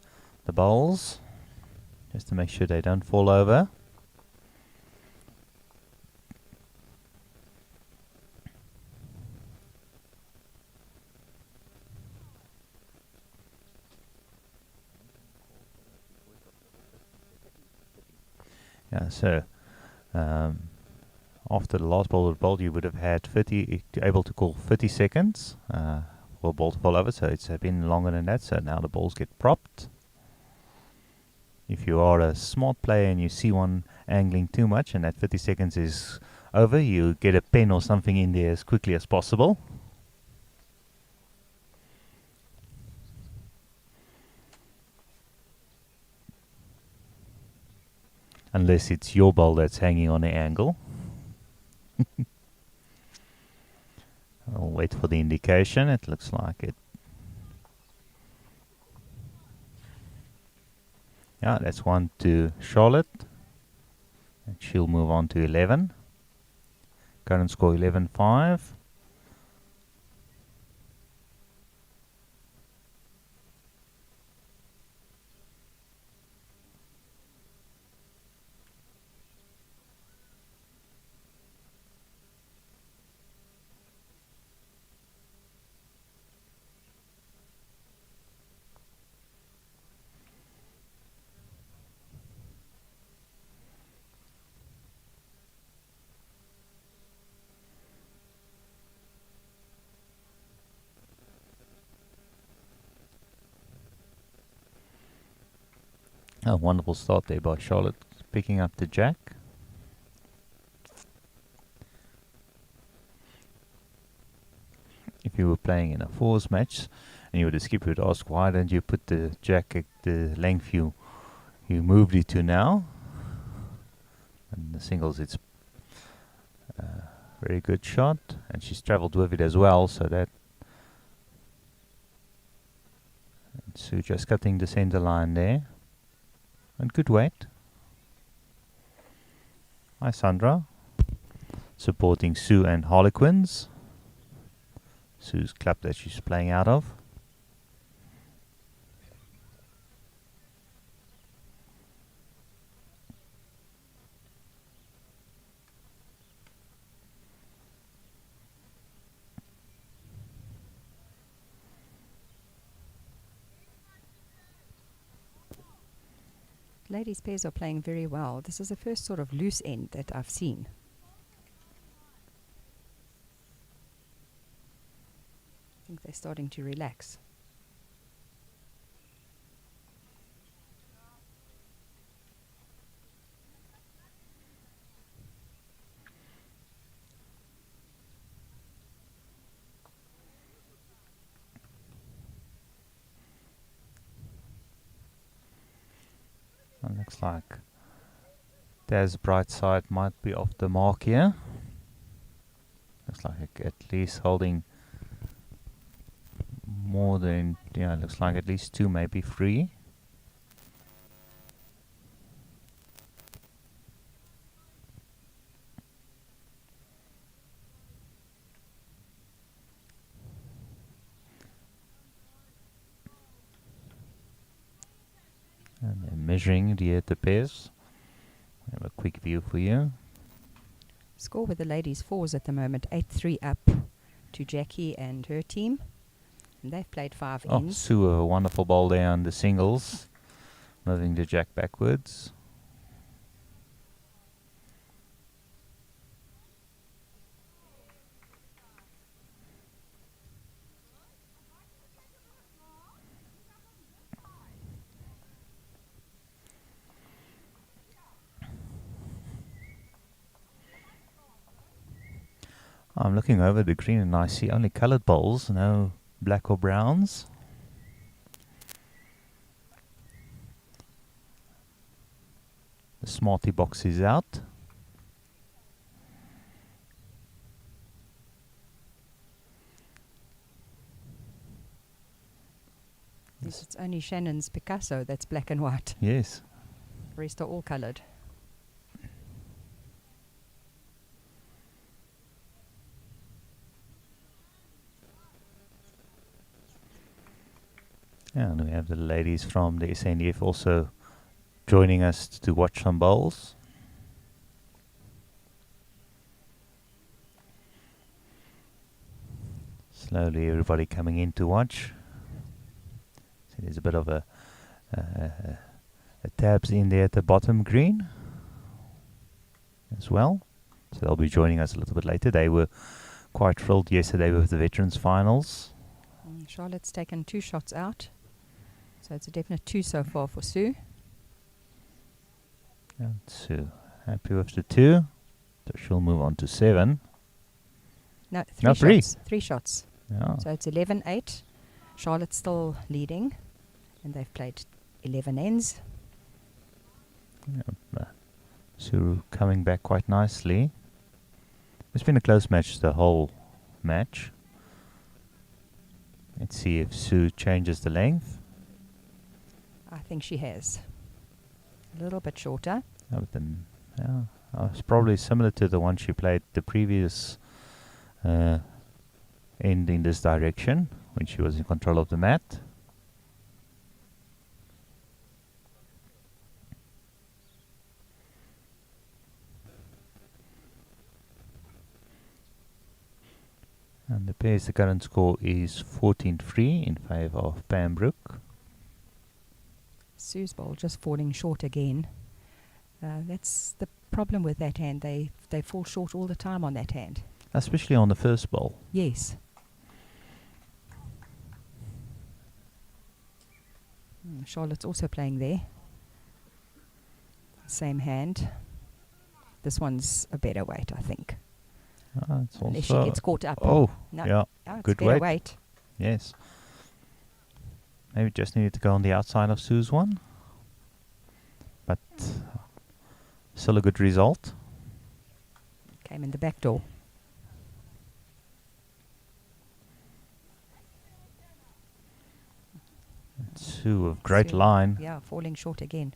the bowls just to make sure they don't fall over. Yeah, so after the last ball was bowled, you would have had able to call 30 seconds for a ball to fall over, so it's been longer than that, so now the balls get propped. If you are a smart player and you see one angling too much and that 30 seconds is over, you get a pen or something in there as quickly as possible. Unless it's your ball that's hanging on an angle. I'll wait for the indication. It looks like it. Yeah, that's one to Charlotte. And she'll move on to 11. Current score 11-5. A wonderful start there by Charlotte, picking up the jack. If you were playing in a fours match and you were the skipper, would ask, why don't you put the jack at the length you moved it to now? And the singles, it's a very good shot, and she's travelled with it as well, so that Sue just cutting the centre line there. And good weight. Hi Sandra. Supporting Sue and Harlequins. Sue's club that she's playing out of. Ladies' pairs are playing very well. This is the first sort of loose end that I've seen. They're starting to relax. And looks like Daz Brightside might be off the mark here. Looks like at least holding more than, yeah, looks like at least 2, maybe 3. And they're measuring the pairs. We have a quick view for you. Score with the ladies 4s at the moment, 8-3 up to Jackie and her team. And they've played 5 Oh, ends. Sue, a wonderful ball there on the singles. Moving the jack backwards. I'm looking over the green and I see only coloured balls, no black or browns. The Smarty box is out. Yes, it's only Shannon's Picasso that's black and white. Yes. The rest are all coloured. And we have the ladies from the SANDF also joining us to watch some bowls. Slowly everybody coming in to watch. So there's a bit of a tabs in there at the bottom green as well. So they'll be joining us a little bit later. They were quite thrilled yesterday with the Veterans Finals. Charlotte's taken 2 shots out. So it's a definite 2 so far for Sue. And Sue happy with the 2. So she'll move on to 7. No, 3 No, 3. shots. 3 shots. Yeah. So it's 11-8. Charlotte's still leading. And they've played 11 ends. Sue coming back quite nicely. It's been a close match the whole match. Let's see if Sue changes the length. I think she has. A little bit shorter. It's probably similar to the one she played the previous end in this direction when she was in control of the mat. And the pairs, the current score is 14-3 in favour of Pembroke. Sue's ball just falling short again. That's the problem with that hand. They fall short all the time on that hand. Especially on the first ball. Yes. Charlotte's also playing there. Same hand. This one's a better weight, I think. It's Unless she also gets caught up. oh, No, yeah, it's good better weight. Yes. Maybe just needed to go on the outside of Sue's one. But still a good result. Came in the back door. Sue, a great Sue, line. Yeah, falling short again.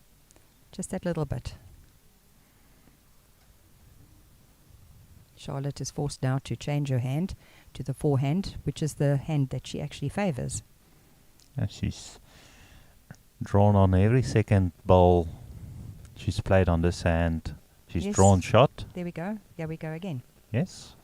Just that little bit. Charlotte is forced now to change her hand to the forehand, which is the hand that she actually favours. She's drawn on every second bowl she's played on this hand. She's Yes. drawn shot. There we go. There we go again. Yes.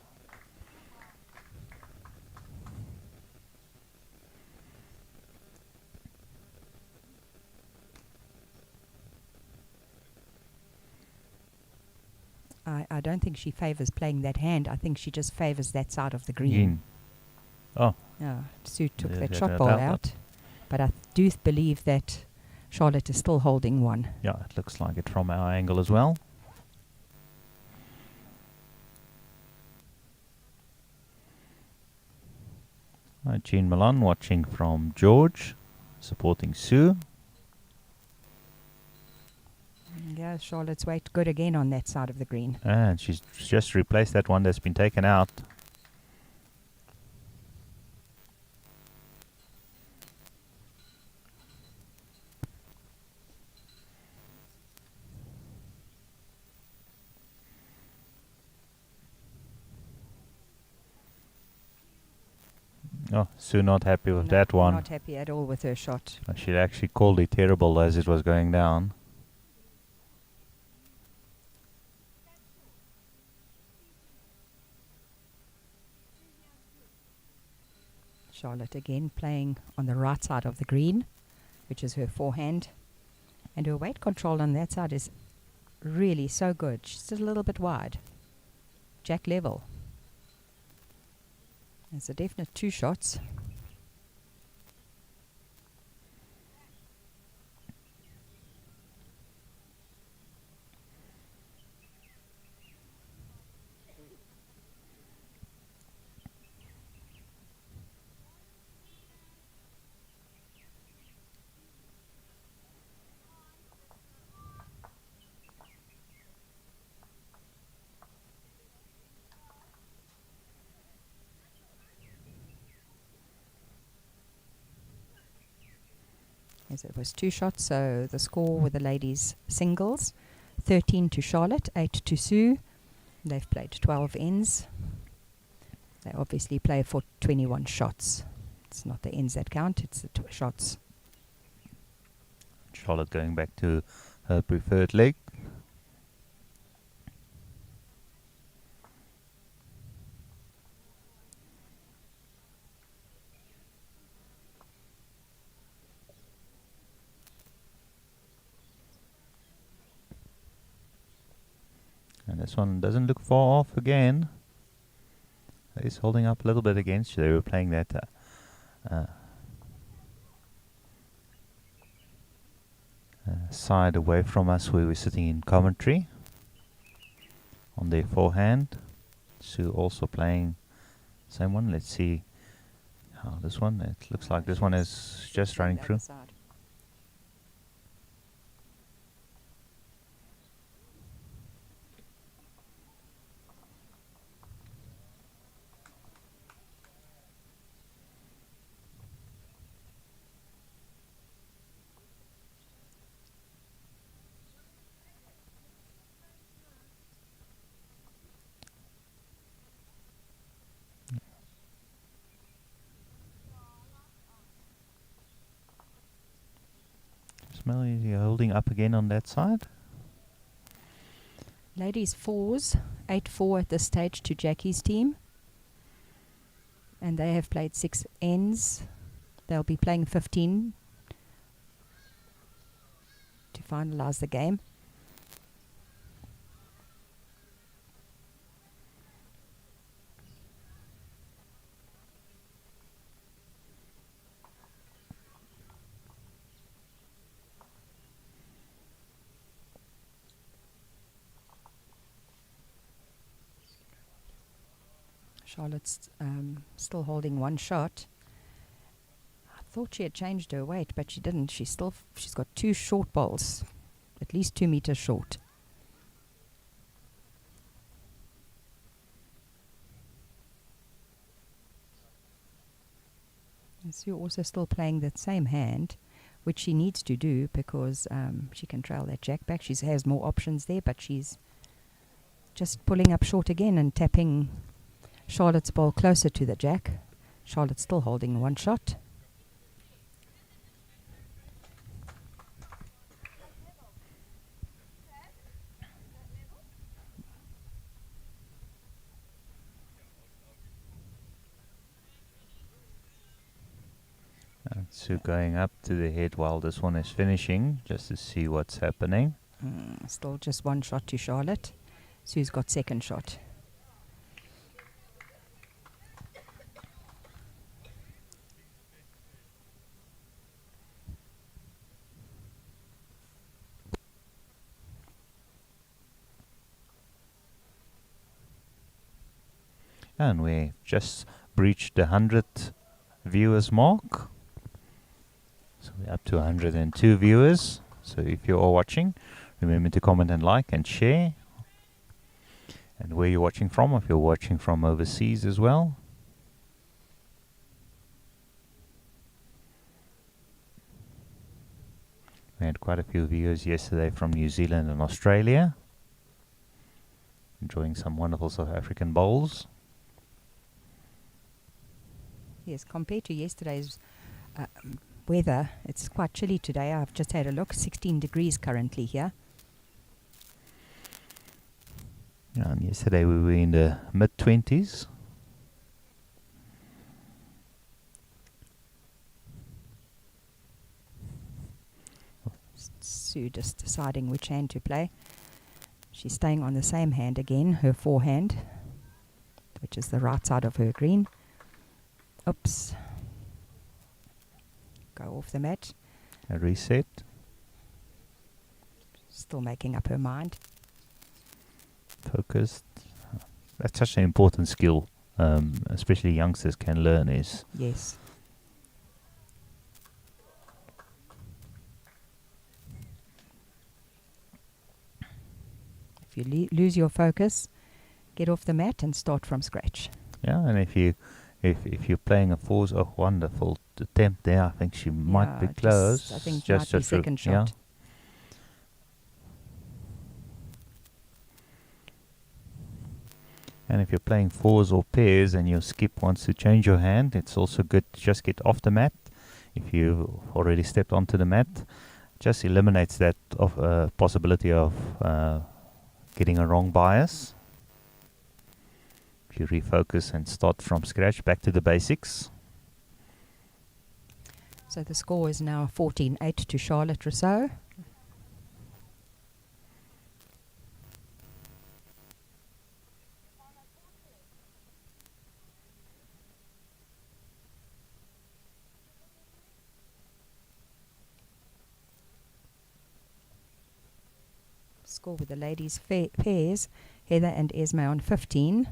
I don't think she favours playing that hand. I think she just favours that side of the green. Oh, Yeah, Sue took Yeah, that yeah, shot no ball doubt. out, but I do believe that Charlotte is still holding one. Yeah, it looks like it from our angle as well. Jean Milan watching from George, supporting Sue. Yeah, Charlotte's weight good again on that side of the green. And she's just replaced that one that's been taken out. Oh, Sue not happy with No, that one. Not happy at all with her shot. She actually called it terrible as it was going down. Charlotte again playing on the right side of the green, which is her forehand. And her weight control on that side is really so good. She's just a little bit wide. Jack level. There's a definite 2 shots. Yes, it was 2 shots, so the score with the ladies singles, 13 to Charlotte, 8 to Sue. They've played 12 ends. They obviously play for 21 shots. It's not the ends that count, it's the shots. Charlotte going back to her preferred leg. And this one doesn't look far off again. It's holding up a little bit against you. They were playing that side away from us where we're sitting in commentary on their forehand. Sue also playing same one. Let's see how this one, it looks like this one is just running through. Smelly, is he holding up again on that side? Ladies fours, 8-4 at this stage to Jackie's team. And they have played 6 ends. They'll be playing 15 to finalize the game. Charlotte's still holding 1 shot. I thought she had changed her weight, but she didn't. She's got 2 short bowls, at least 2 meters short. And Sue also still playing that same hand, which she needs to do because she can trail that jack back. She has more options there, but she's just pulling up short again and tapping Charlotte's ball closer to the jack. Charlotte's still holding 1 shot. Sue going up to the head while this one is finishing, just to see what's happening. Still just 1 shot to Charlotte. Sue's got 2nd shot. And we just breached the 100 viewers mark. So we're up to 102 viewers. So if you are watching, remember to comment and like and share. And where you're watching from, if you're watching from overseas as well. We had quite a few viewers yesterday from New Zealand and Australia, enjoying some wonderful South African bowls. Yes, compared to yesterday's weather, it's quite chilly today. I've just had a look, 16 degrees currently here. Yeah, and yesterday we were in the mid-20s. Sue just deciding which hand to play. She's staying on the same hand again, her forehand, which is the right side of her green. Oops. Go off the mat. A reset. Still making up her mind. Focused. That's such an important skill, especially youngsters can learn, is Yes. If you lose your focus, get off the mat and start from scratch. yeah. And if you're playing a fours, oh, wonderful attempt there. I think she might be Yeah, close. I think just might be just ru- second yeah. shot. And if you're playing fours or pairs and your skip wants to change your hand, it's also good to just get off the mat. If you've already stepped onto the mat, just eliminates that possibility of getting a wrong bias. If you refocus and start from scratch, back to the basics. So the score is now 14-8 to Charlotte Rossouw. Score with the ladies' pairs, Heather and Esme on 15,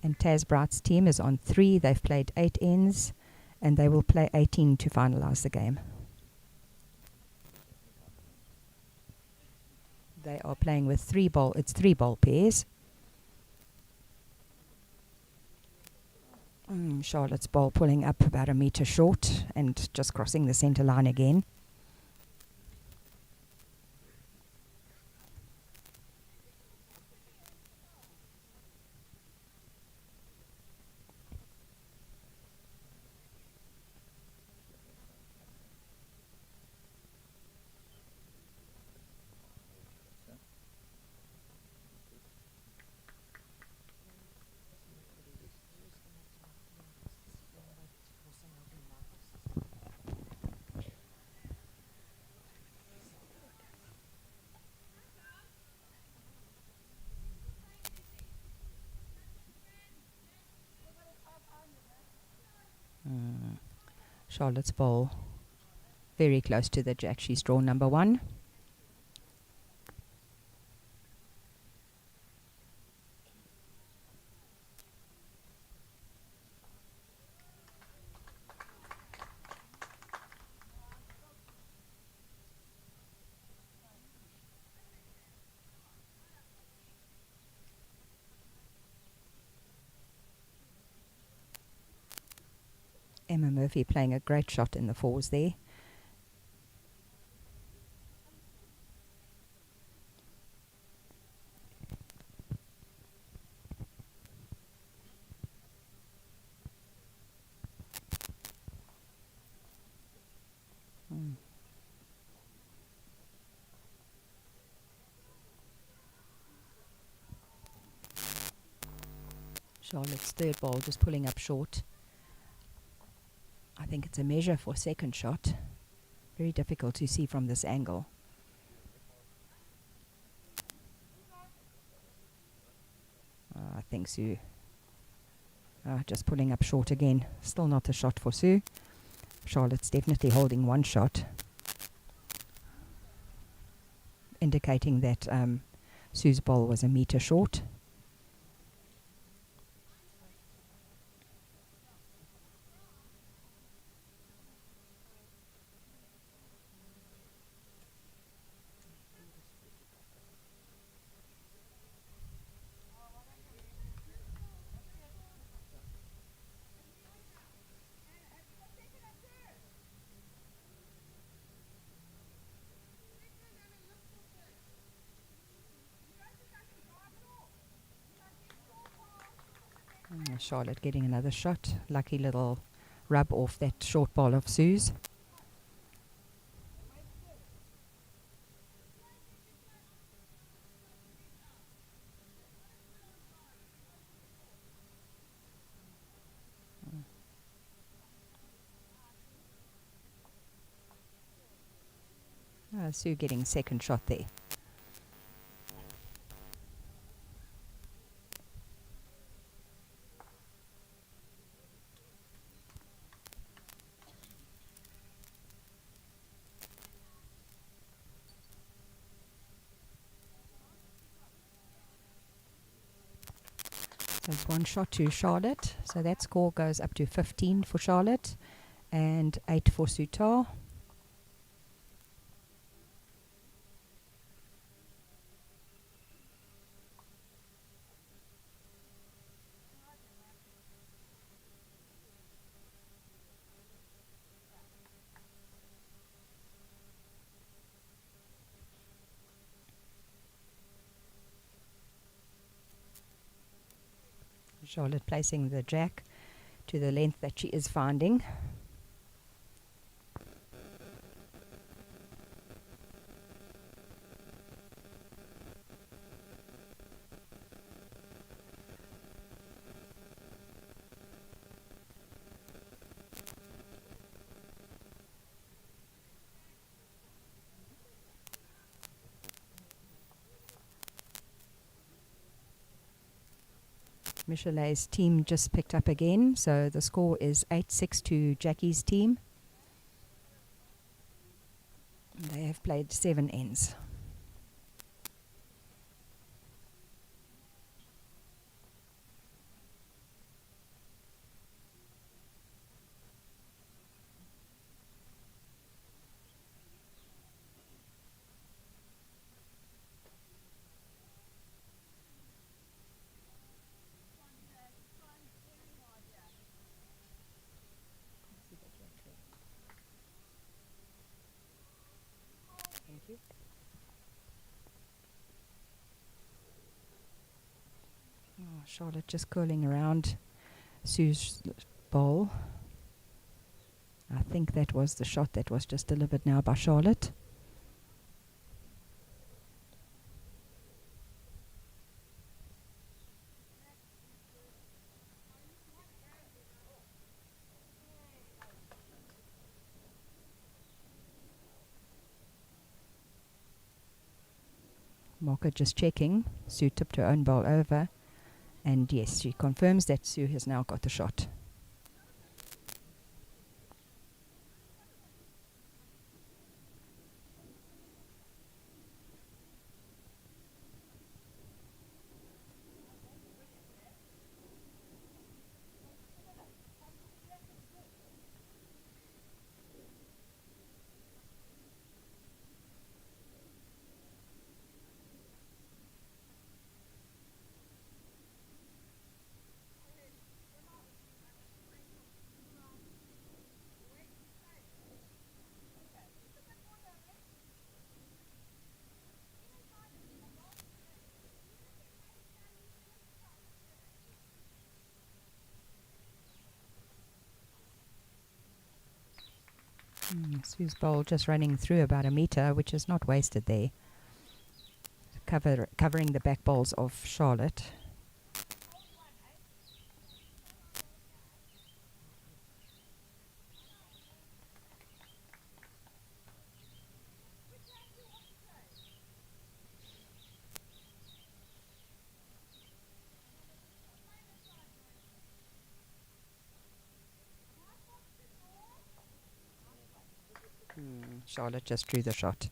and Taz Bright's team is on 3. They've played 8 ends, and they will play 18 to finalise the game. They are playing with 3 ball. It's 3 ball pairs. Charlotte's ball pulling up about a metre short and just crossing the centre line again. Charlotte's ball very close to the jack. She's drawn number 1. Emma Murphy playing a great shot in the fours there. Charlotte's third ball just pulling up short. I think it's a measure for second shot. Very difficult to see from this angle. I think Sue just pulling up short again. Still not a shot for Sue. Charlotte's definitely holding 1 shot, indicating that Sue's ball was a metre short. Charlotte getting another shot. Lucky little rub off that short ball of Sue's. Sue getting second shot there. So it's one shot to Charlotte. So that score goes up to 15 for Charlotte and 8 for Sue Tarr. Charlotte placing the jack to the length that she is finding. Michelet's team just picked up again, so the score is 8-6 to Jackie's team. They have played 7 ends. Charlotte just curling around Sue's bowl. I think that was the shot that was just delivered now by Charlotte. Marker just checking. Sue tipped her own ball over. And yes, she confirms that Sue has now got the shot. Sue's bowl just running through about a meter, which is not wasted there. Covering the back bowls of Charlotte. Charlotte just drew the shot.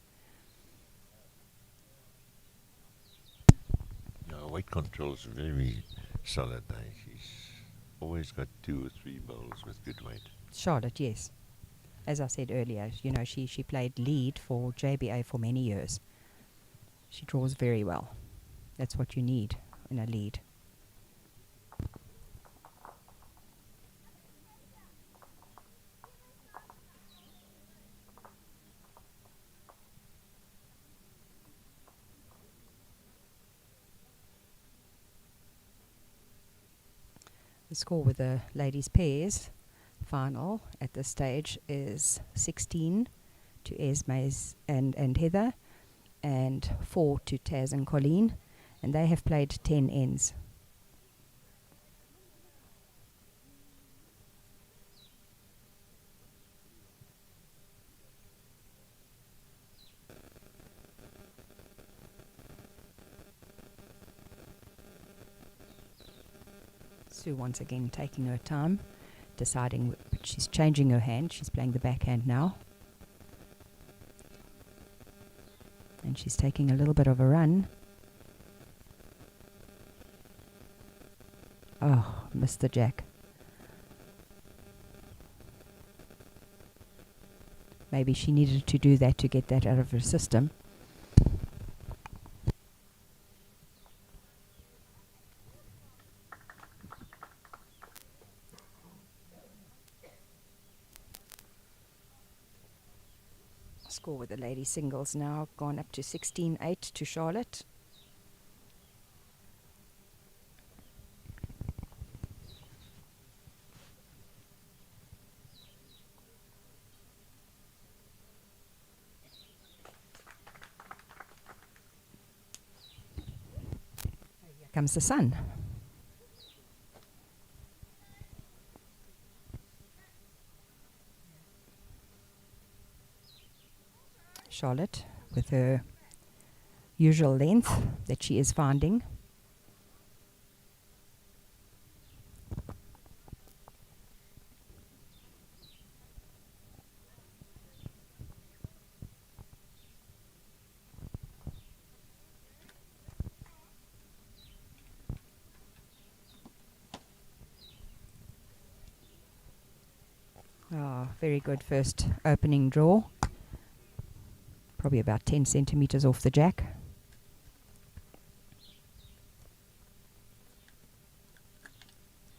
No, weight control is very solid. She's always got 2 or 3 bowls with good weight. Charlotte, yes. As I said earlier, you know, she played lead for JBA for many years. She draws very well. That's what you need in a lead. The score with the ladies' pairs final at this stage is 16 to Esme and Heather, and 4 to Taz and Colleen, and they have played 10 ends. Sue once again taking her time, deciding which she's changing her hand. She's playing the backhand now. And she's taking a little bit of a run. Oh, Mr. Jack. Maybe she needed to do that to get that out of her system. Score with the lady singles now gone up to 16-8 to Charlotte. Here comes the sun. Charlotte with her usual length that she is finding. Oh, very good first opening draw. Probably about 10 centimeters off the jack.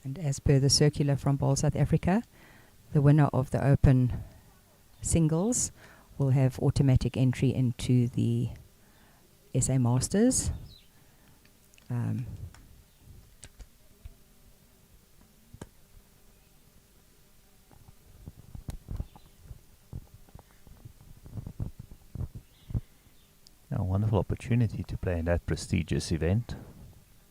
And as per the circular from Bowl South Africa, the winner of the open singles will have automatic entry into the SA Masters. A wonderful opportunity to play in that prestigious event.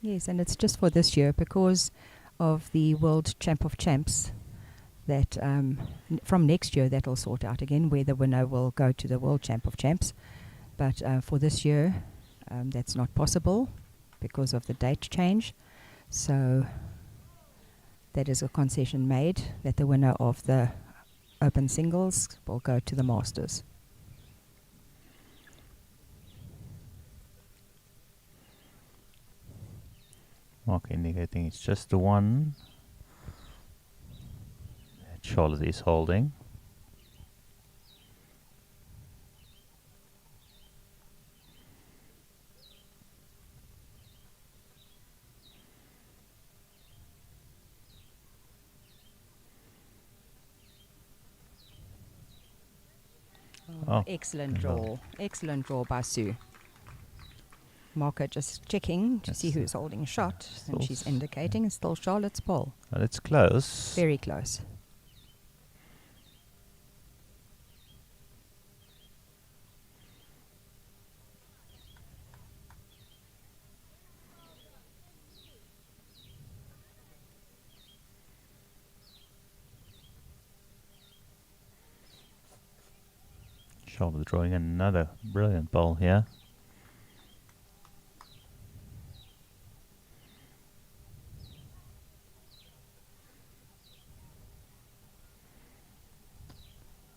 Yes, and it's just for this year because of the World Champ of Champs that from next year that will sort out again where the winner will go to the World Champ of Champs. But for this year, that's not possible because of the date change. So that is a concession made that the winner of the open singles will go to the Masters. Mark indicating it's just the one that Charlotte is holding. Oh, excellent draw. Excellent draw by Sue. Marker just checking to see who's holding a shot, and she's indicating it's still Charlotte's ball. Well, it's close. Very close. Charlotte drawing another brilliant ball here.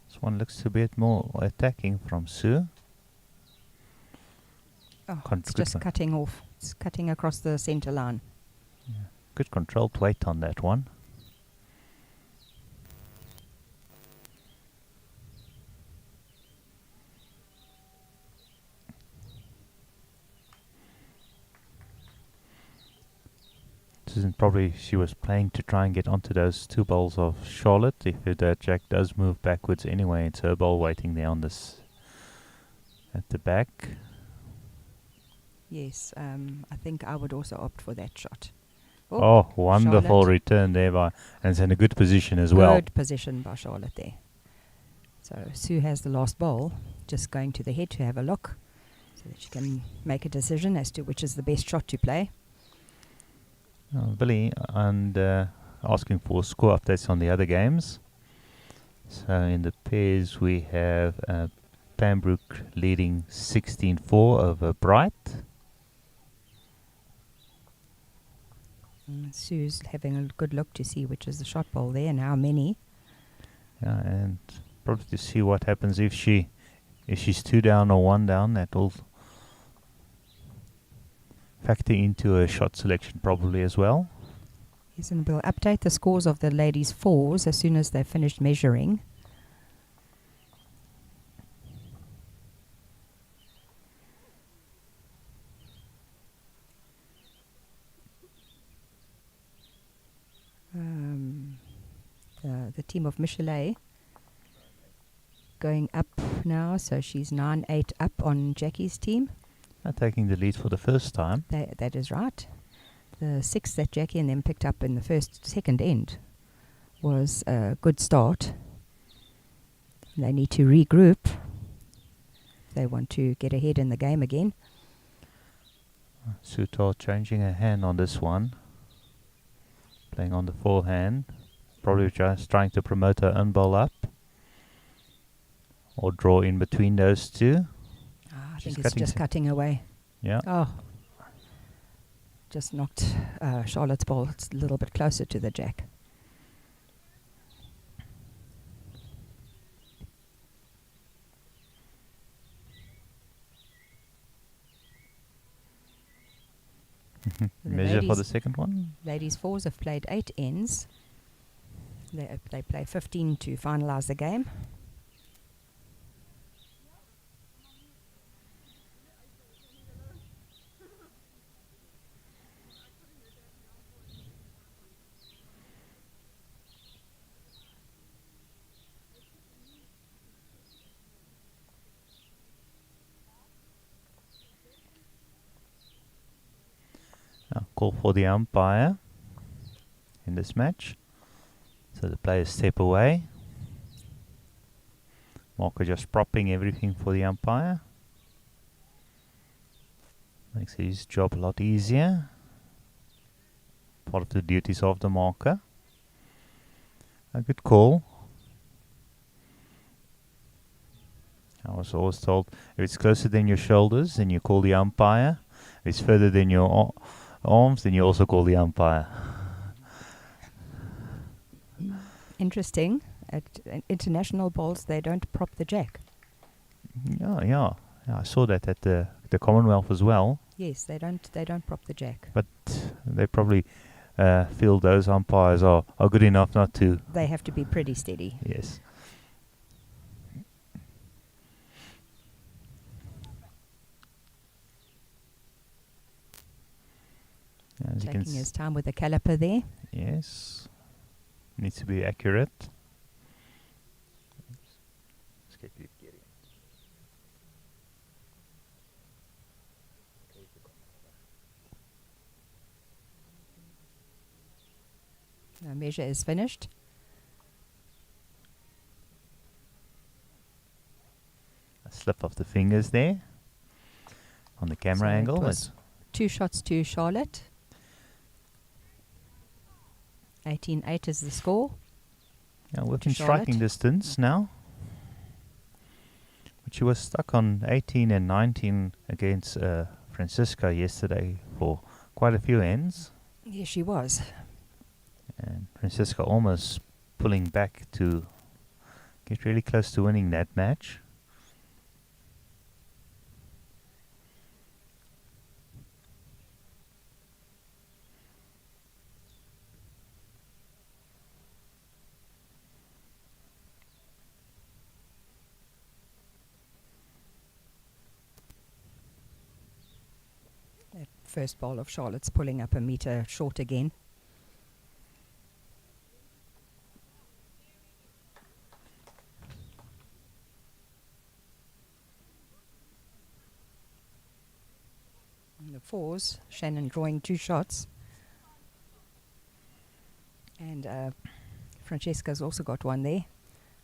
This one looks a bit more attacking from Sue. Oh, it's just cutting off. It's cutting across the center line. Yeah. Good controlled weight on that one. Probably she was playing to try and get onto those two balls of Charlotte. If that jack does move backwards anyway, it's her ball waiting there on this at the back. Yes, I think I would also opt for that shot. Oh, wonderful Charlotte. return there by, and it's in a good position as well. Good position by Charlotte there. So Sue has the last bowl, just going to the head to have a look so that she can make a decision as to which is the best shot to play. Billy, and asking for score updates on the other games. So in the pairs we have Pembroke leading 16-4 over Bright. Sue's having a good look to see which is the shot bowl there and how many. Yeah, and probably to see what happens if she's 2 down or 1 down. That will factor into her shot selection probably as well. Yes, and we'll update the scores of the ladies' fours as soon as they've finished measuring. The team of Michelet going up now, so she's 9-8 up on Jackie's team. Taking the lead for the first time. That is right. The 6 that Jackie and them picked up in the second end was a good start. They need to regroup if they want to get ahead in the game again. Sutar changing her hand on this one. Playing on the forehand. Probably just trying to promote her unbowl up. Or draw in between those two. I think it's just cutting away. Yeah. Oh. Just knocked Charlotte's ball a little bit closer to the jack. Measure for the second one. Ladies fours have played 8 ends. They play 15 to finalize the game. Now call for the umpire in this match. So the players step away. Marker just propping everything for the umpire. Makes his job a lot easier. Part of the duties of the marker. A good call. I was always told if it's closer than your shoulders, then you call the umpire. If it's further than your arms, then you also call the umpire. Interesting. At international bowls, they don't prop the jack. Yeah. I saw that at the Commonwealth as well. Yes, they don't prop the jack. But they probably feel those umpires are good enough not to. They have to be pretty steady. Yes. As you can Taking his time with the caliper there. Yes. Needs to be accurate. The measure is finished. A slip of the fingers there on the camera So it angle. was 2 shots to Charlotte. 18-8 is the score. Yeah, within Charlotte. striking distance now. But she was stuck on 18 and 19 against Francisca yesterday for quite a few ends. Yes, she was. And Francisca almost pulling back to get really close to winning that match. That first bowl of Charlotte's pulling up a metre short again. And the fours, Shannon drawing 2 shots. And Francesca's also got one there.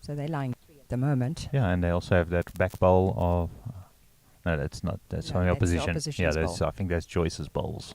So they're lying 3 at the moment. Yeah, and they also have that back bowl of. No, that's not. That's No, only that's the opposition. Yeah, opposition's that's. bowl. I think that's Joyce's bowls.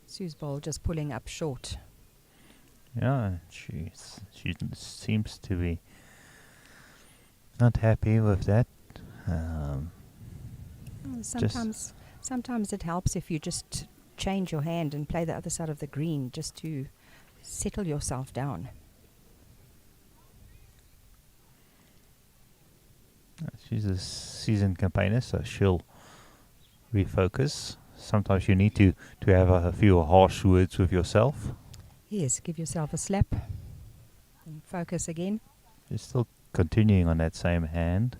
Sue's bowl just pulling up short. Yeah, she seems to be not happy with that. Sometimes it helps if you just change your hand and play the other side of the green just to settle yourself down. She's a seasoned campaigner, so she'll refocus. Sometimes you need to have a few harsh words with yourself. Yes, give yourself a slap and focus again. She's still continuing on that same hand.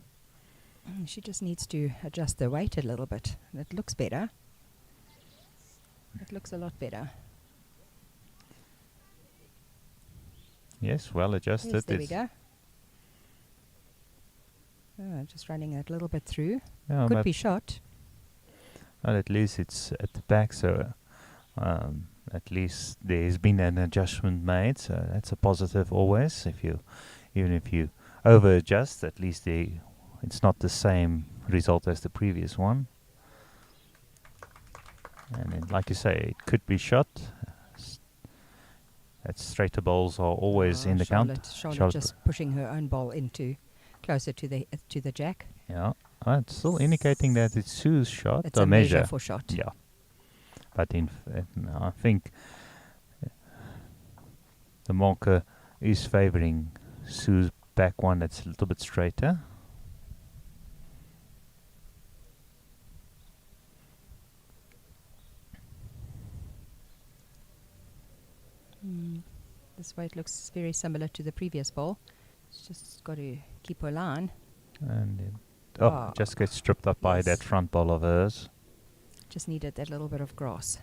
She just needs to adjust the weight a little bit. It looks better. It looks a lot better. Yes, well adjusted. Yes, there we go. Just running that a little bit through. Yeah, Could but be shot. well, at least it's at the back, so at least there's been an adjustment made. So that's a positive always. Even if you over adjust, at least it's not the same result as the previous one. And then, like you say, it could be shot. That straighter bowls are always in the count. Charlotte just pushing her own ball into closer to the jack. Yeah, it's still indicating that it's Sue's shot. It's or a measure for shot. Yeah, but I think the marker is favouring Sue's back one. That's a little bit straighter. This weight looks very similar to the previous ball. She's just got to keep her line. And it just gets stripped up by Yes. that front ball of hers. Just needed that little bit of grass.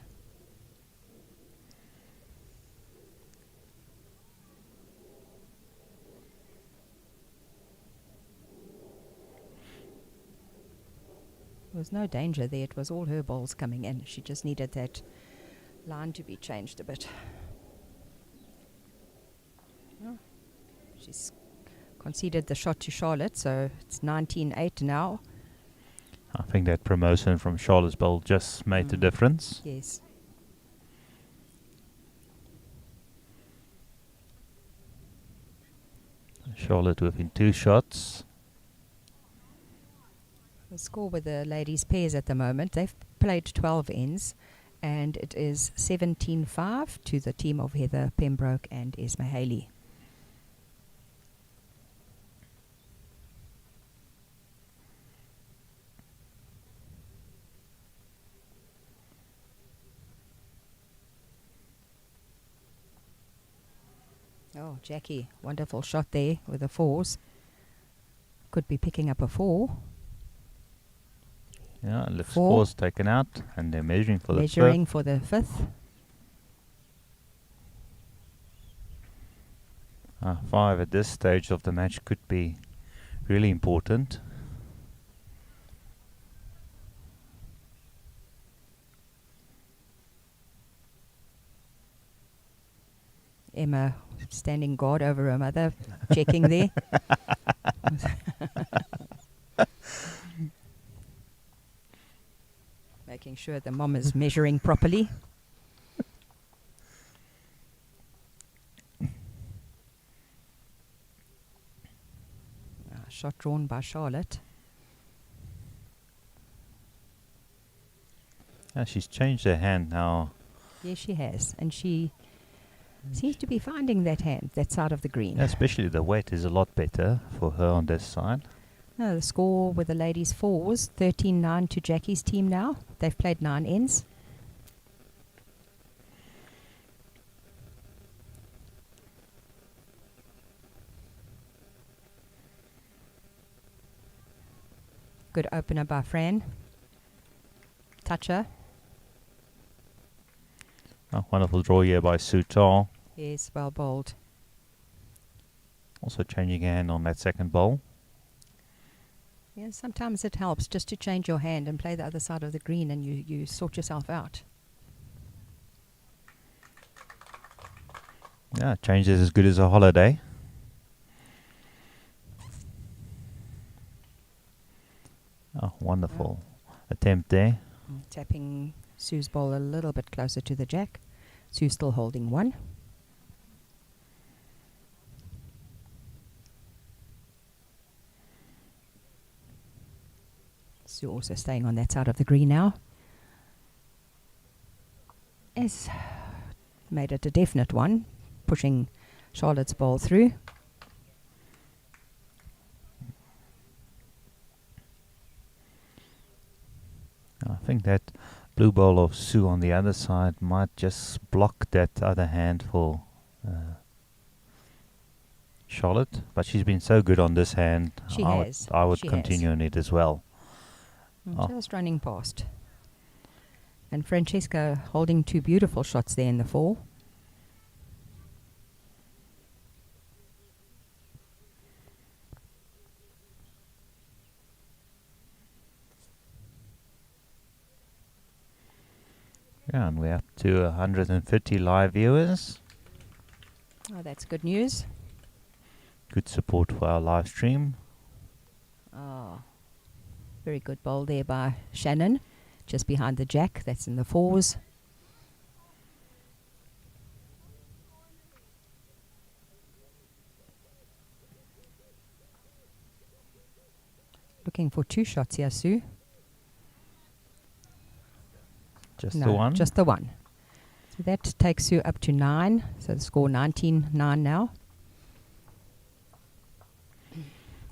There was no danger there. It was all her balls coming in. She just needed that line to be changed a bit. Oh, she's conceded the shot to Charlotte, so it's 19-8 now. I think that promotion from Charlotte's bowl just made the difference. Yes. Charlotte within 2 shots. The score with the ladies' pairs at the moment, they've played 12 ends, and it is 17-5 to the team of Heather Pembroke and Esme Haley. Oh, Jackie, wonderful shot there with the 4s. Could be picking up a 4. Yeah, the 4. 4's taken out, and they're measuring for the 5th. Measuring for the 5th. 5 at this stage of the match could be really important. Emma standing guard over her mother, checking there. Making sure the mom is measuring properly. Shot drawn by Charlotte. She's changed her hand now. Yes, she has. And she seems to be finding that hand, that side of the green. Especially the weight is a lot better for her on this side. No, the score with the ladies' 4s, 13-9 to Jackie's team now. They've played 9 ends. Good opener by Fran. Toucher. Oh, wonderful draw here by Tarr. Yes, well bowled. Also changing hand on that second bowl. Yeah, sometimes it helps just to change your hand and play the other side of the green, and you sort yourself out. Yeah, change is as good as a holiday. Oh, wonderful attempt there. Tapping Sue's ball a little bit closer to the jack. Sue still holding 1. Sue also staying on that side of the green now. Has made it a definite 1, pushing Charlotte's ball through. I think that blue ball of Sue on the other side might just block that other hand for Charlotte, but she's been so good on this hand. She I has. would She continue has. on it as well. Just running past. And Francesca holding 2 beautiful shots there in the 4. Yeah, and we're up to 150 live viewers. Oh, that's good news. Good support for our live stream. Oh, very good bowl there by Shannon. Just behind the jack. That's in the 4s. Looking for 2 shots here, Sue. Just No, the one. just the 1. So that takes you up to 9. So the score 19-9 now.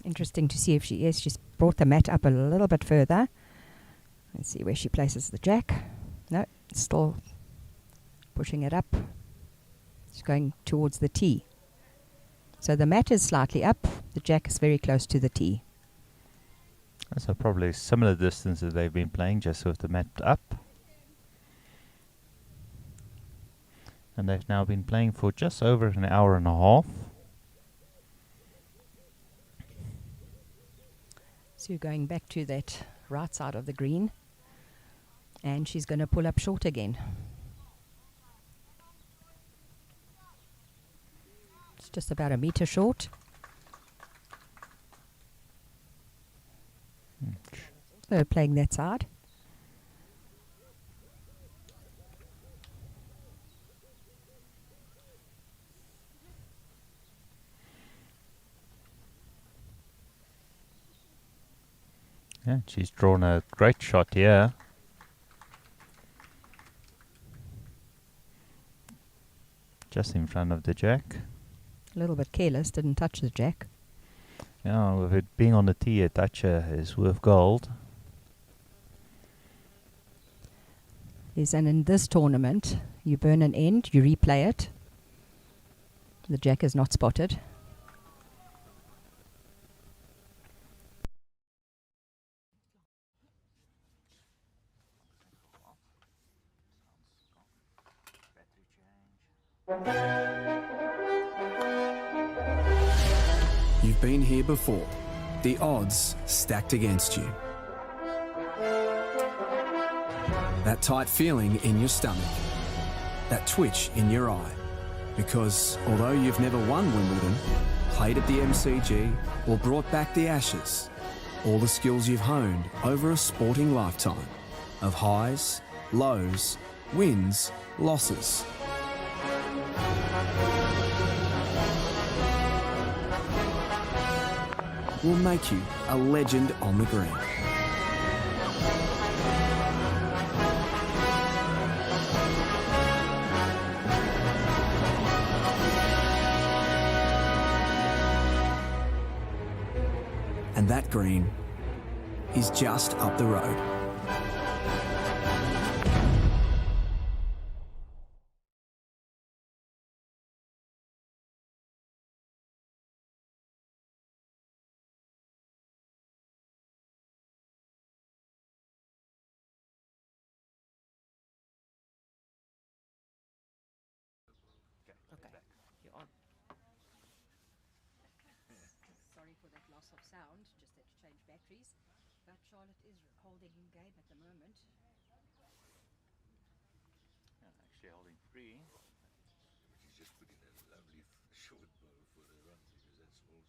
Interesting to see if she's brought the mat up a little bit further. Let's see where she places the jack. No, still pushing it up. It's going towards the tee. So the mat is slightly up. The jack is very close to the tee. So probably similar distance that they've been playing, just with the mat up. And they've now been playing for just over an hour and a half. So going back to that right side of the green. And she's going to pull up short again. It's just about a meter short. So playing that side. Yeah, she's drawn a great shot here. Just in front of the jack. A little bit careless, didn't touch the jack. Yeah, with it being on the tee, a toucher is worth gold. Yes, and in this tournament, you burn an end, you replay it. The jack is not spotted. You've been here before. The odds stacked against you. That tight feeling in your stomach. That twitch in your eye. Because although you've never won Wimbledon, played at the MCG, or brought back the Ashes, all the skills you've honed over a sporting lifetime of highs, lows, wins, losses. Will make you a legend on the green. And that green is just up the road. loss of sound, just had to change batteries. But Charlotte is holding game at the moment. Yeah, actually holding free. She's just put in a lovely short bow for the run because that's all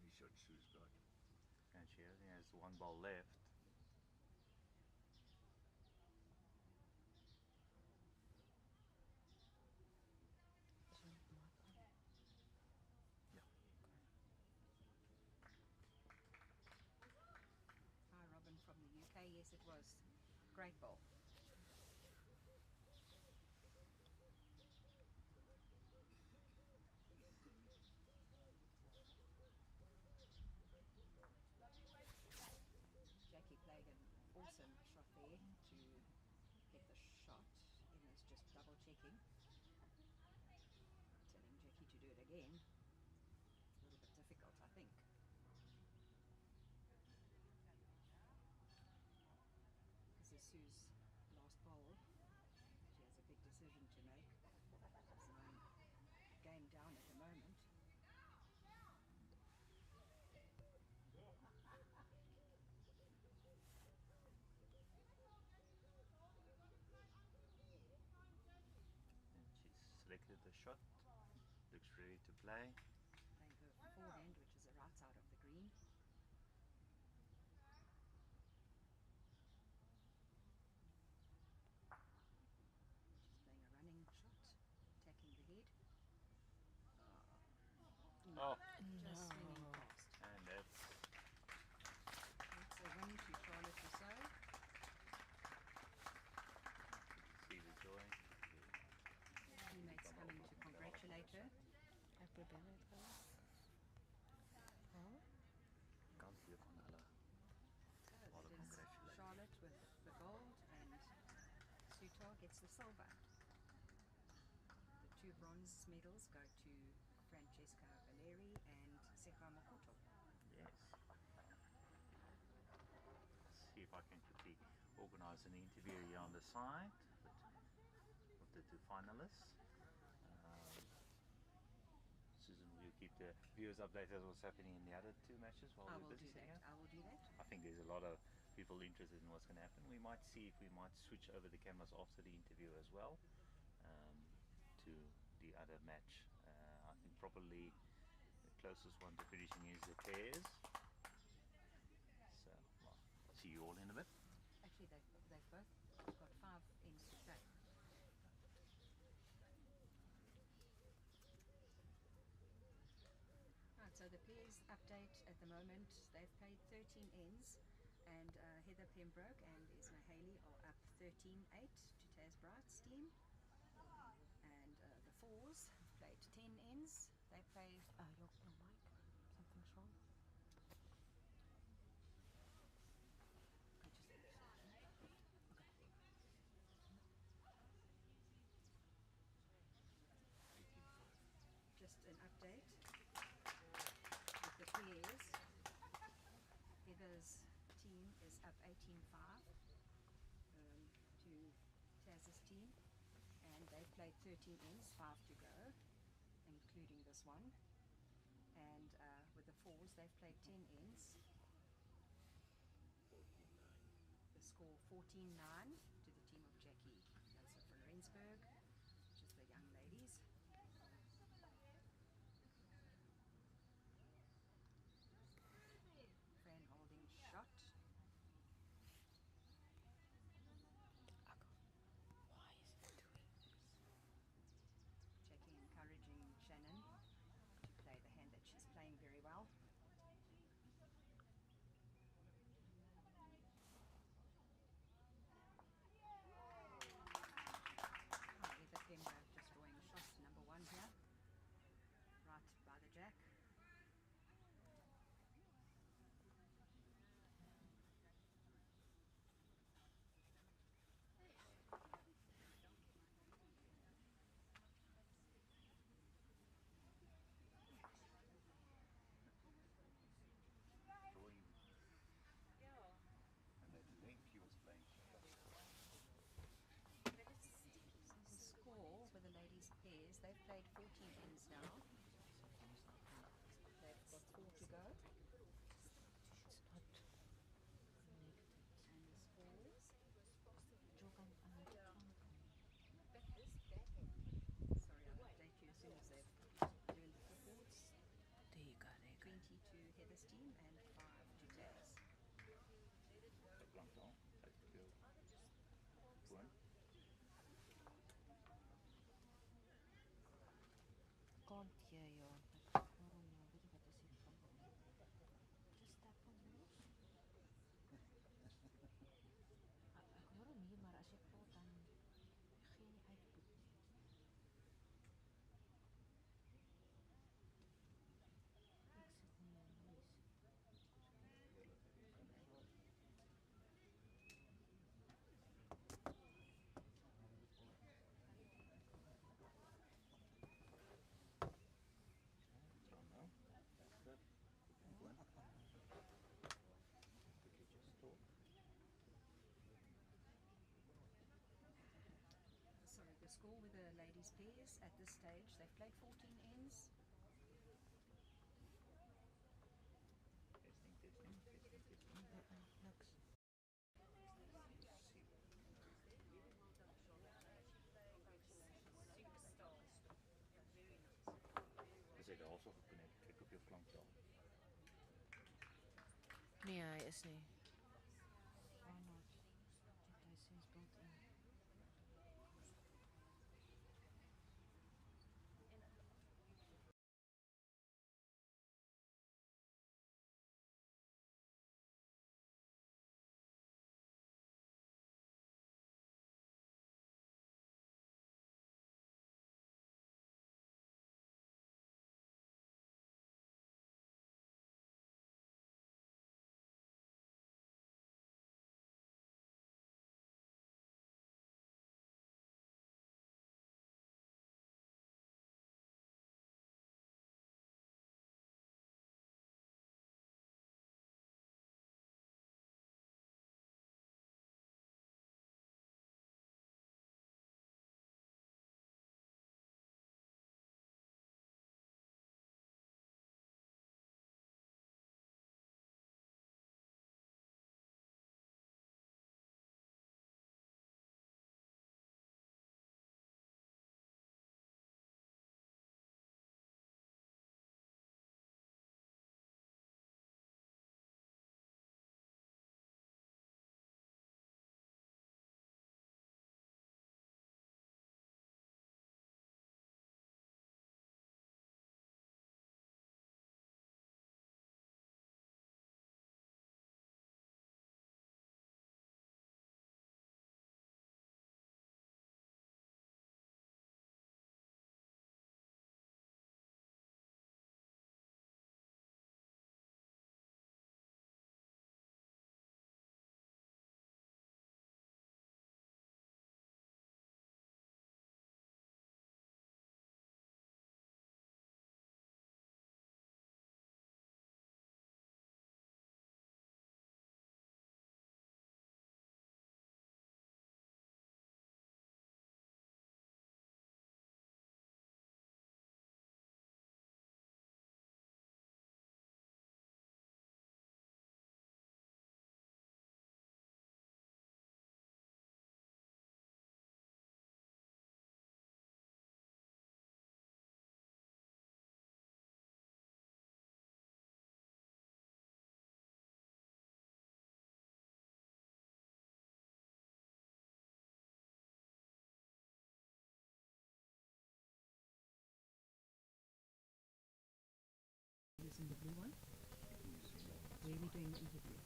only shot Sue's got. And she only has one ball left. Yeah. Hi Robin from the UK. Yes, it was. Great ball. Jackie played an awesome shot there to get the shot. Emma's just double checking. Telling Jackie to do it again. A little bit difficult, I think. This is Sue's last bowl. She has a big decision to make. She's 9 game down at the moment. And she's selected the shot. Looks ready to play. Playing her forehand, which is the right side of the green. She's playing a running shot, attacking the head. Oh, Just swinging past. and that's It's a win to Charlotte Rossouw. see the joy. Teammates coming to congratulate her. Ek probeer net gou. Oh, Kant hier van hulle. So it is Charlotte with the gold and Sutar gets the silver. The 2 bronze medals go to Francesca Valeri and Seka Makoto. Yes. See if I can quickly organise an interview here on the side with the 2 finalists. Susan, will you keep the viewers updated on what's happening in the other 2 matches while I we're will busy do sitting that. here? I will do that. I think there's a lot of people interested in what's going to happen. We might see if we might switch over the cameras after the interview as well to the other match. I think probably the closest one to finishing is the pairs. So, well, see you all in a bit. Actually, they've both got 5 ends to play. Right, so the pairs update at the moment, they've played 13 ends and Heather Pembroke and Esma Haley are up 13-8 to Taz Bright's team. And the fours have played 10 ends. They play your mic. Something's wrong. just an update with the pairs. Heather's team is up 18-5 to Taz's team, and they've played 13 ends, 5 to go, including this one. And with the fours, they've played 10 ends. The score 14-9 to the team of Jackie Jansen from Rensburg, which is the young ladies. Fan holding shot. Why is it doing this? Jackie encouraging Shannon to play the hand that she's playing very well. grond hier, joh. Waarom nou? Weet je wat is hier van? Just tap on yours. Ek hoor hom hier, maar as jy praat dan gee nie uitput nie. Exit nie en noise. Sorry, the score with the ladies' pairs at this stage, they've played 14 ends. Niks. Is hy daarso gekonnekt? Kyk op jou klanktaal. Nee, hy is nie. Why not? Dit hy sinds built in. Using the blue one? Where are we doing the interview?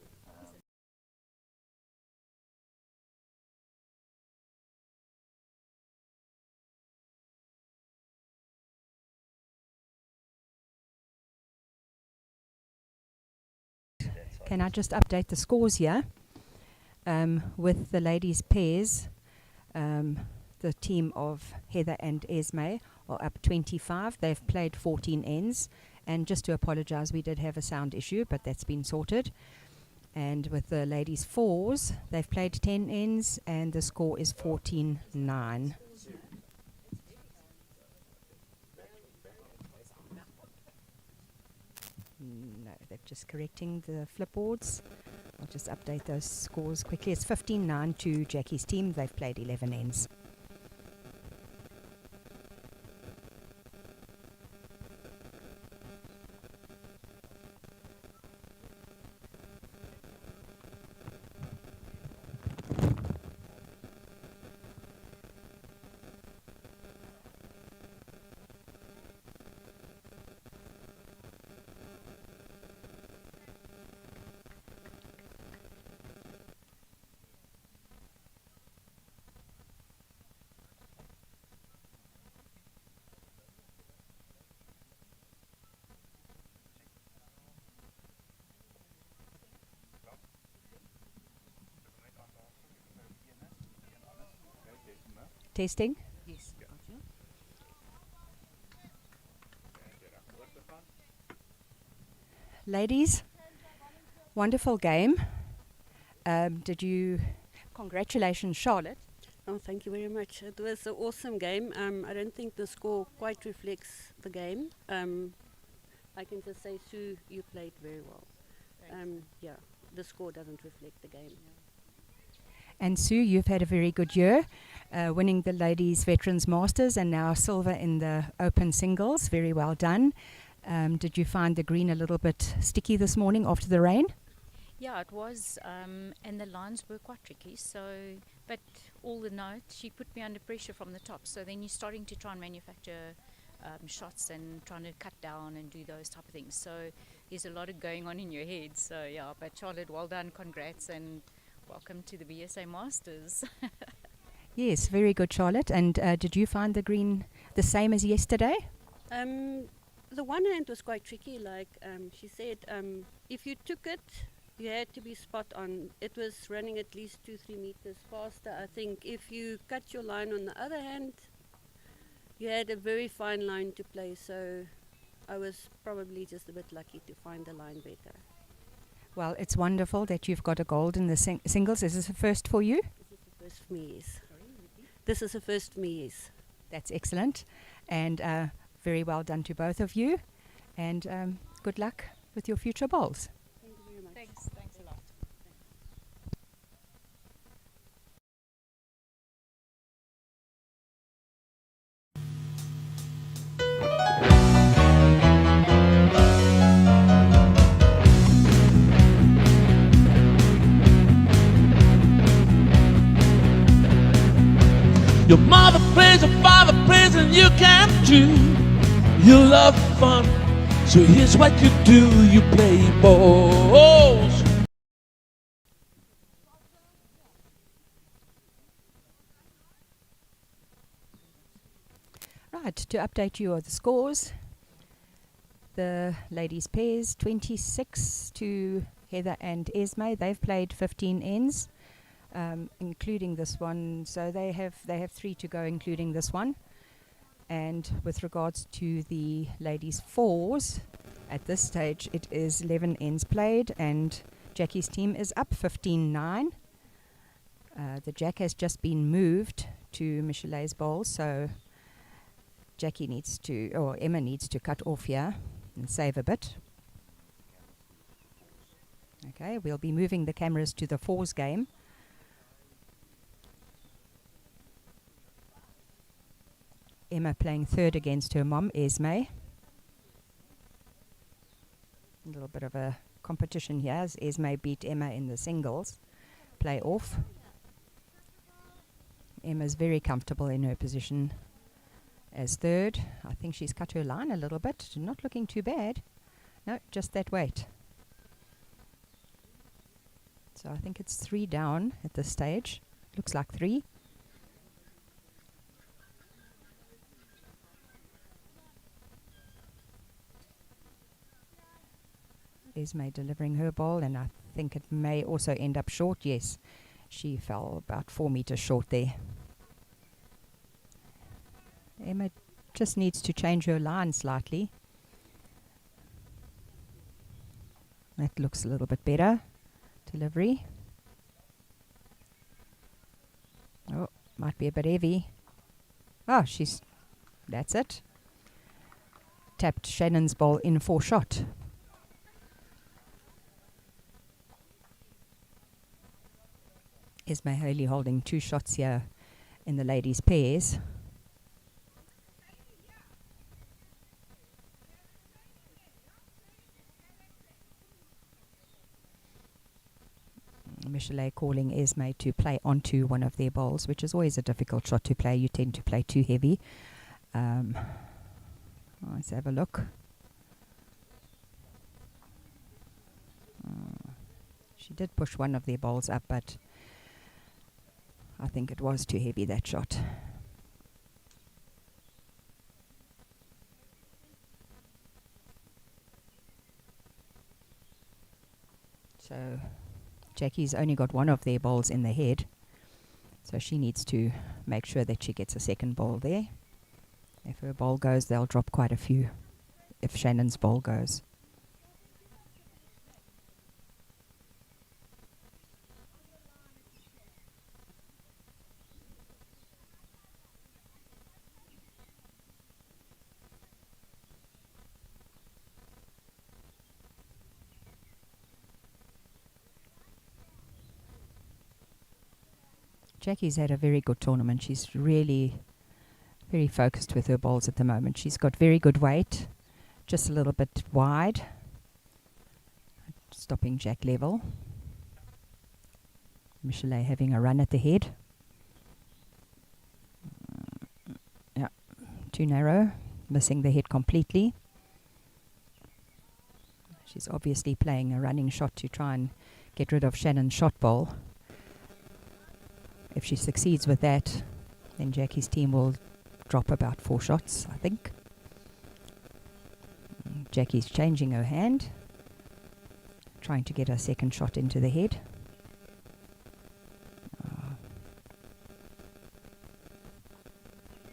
Can I just update the scores here? With the ladies' pairs, the team of Heather and Esme are up 25. They've played 14 ends. And just to apologise, we did have a sound issue, but that's been sorted. And with the ladies' fours, they've played 10 ends, and the score is 14-9. No, they're just correcting the flipboards. I'll just update those scores quickly. It's 15-9 to Jackie's team. They've played 11 ends. Testing. Yes. Ladies, wonderful game. Did you? Congratulations, Charlotte. Oh, thank you very much. It was an awesome game. I don't think the score quite reflects the game. I can just say, Sue, you played very well. Yeah, the score doesn't reflect the game. And Sue, you've had a very good year, winning the Ladies Veterans Masters and now silver in the Open Singles. Very well done. Did you find the green a little bit sticky this morning after the rain? Yeah, it was, and the lines were quite tricky. So, but all the notes, she put me under pressure from the top. So then you're starting to try and manufacture shots and trying to cut down and do those type of things. So there's a lot of going on in your head. So yeah, but Charlotte, well done, congrats, and welcome to the BSA Masters. Yes, very good, Charlotte. And did you find the green the same as yesterday? The one hand was quite tricky. Like she said, if you took it, you had to be spot on. It was running at least 2-3 meters faster. I think if you cut your line on the other hand, you had a very fine line to play. So I was probably just a bit lucky to find the line better. Well, it's wonderful that you've got a gold in the singles. Is this a first for you? This is the first for me, yes. This is a first for me, yes. That's excellent. And very well done to both of you. And good luck with your future bowls. Thank you very much. Thanks a lot. Your mother plays, your father plays, and you can too. You love fun, so here's what you do. You play balls. Right, to update you of the scores. The ladies pairs 26 to Heather and Esme. They've played 15 ends, including this one. So they have 3 to go, including this one. And with regards to the ladies fours, at this stage it is 11 ends played, and Jackie's team is up 15-9. The jack has just been moved to Michelet's bowl, so Jackie needs to, or Emma needs to cut off here and save a bit. Okay, we'll be moving the cameras to the fours game. Emma playing third against her mom, Esme. A little bit of a competition here as Esme beat Emma in the singles. Play off. Emma's very comfortable in her position as third. I think she's cut her line a little bit. Not looking too bad. No, just that weight. So I think it's 3 down at this stage. Looks like 3. Esme delivering her ball, and I think it may also end up short. Yes, she fell about 4 meters short there. Emma just needs to change her line slightly. That looks a little bit better. Delivery. Oh, might be a bit heavy. Oh, that's it. Tapped Shannon's ball in for shot. Esme Haley holding 2 shots here in the ladies' pairs. Michelet calling Esme to play onto one of their bowls, which is always a difficult shot to play. You tend to play too heavy. Let's have a look. She did push one of their bowls up, but I think it was too heavy, that shot. So Jackie's only got one of their bowls in the head, so she needs to make sure that she gets a second ball there. If her ball goes, they'll drop quite a few if Shannon's ball goes. Jackie's had a very good tournament. She's really very focused with her balls at the moment. She's got very good weight, just a little bit wide, stopping Jack level. Michelet having a run at the head. Yeah, too narrow, missing the head completely. She's obviously playing a running shot to try and get rid of Shannon's shot ball. If she succeeds with that, then Jackie's team will drop about 4 shots, I think. Jackie's changing her hand, trying to get her second shot into the head.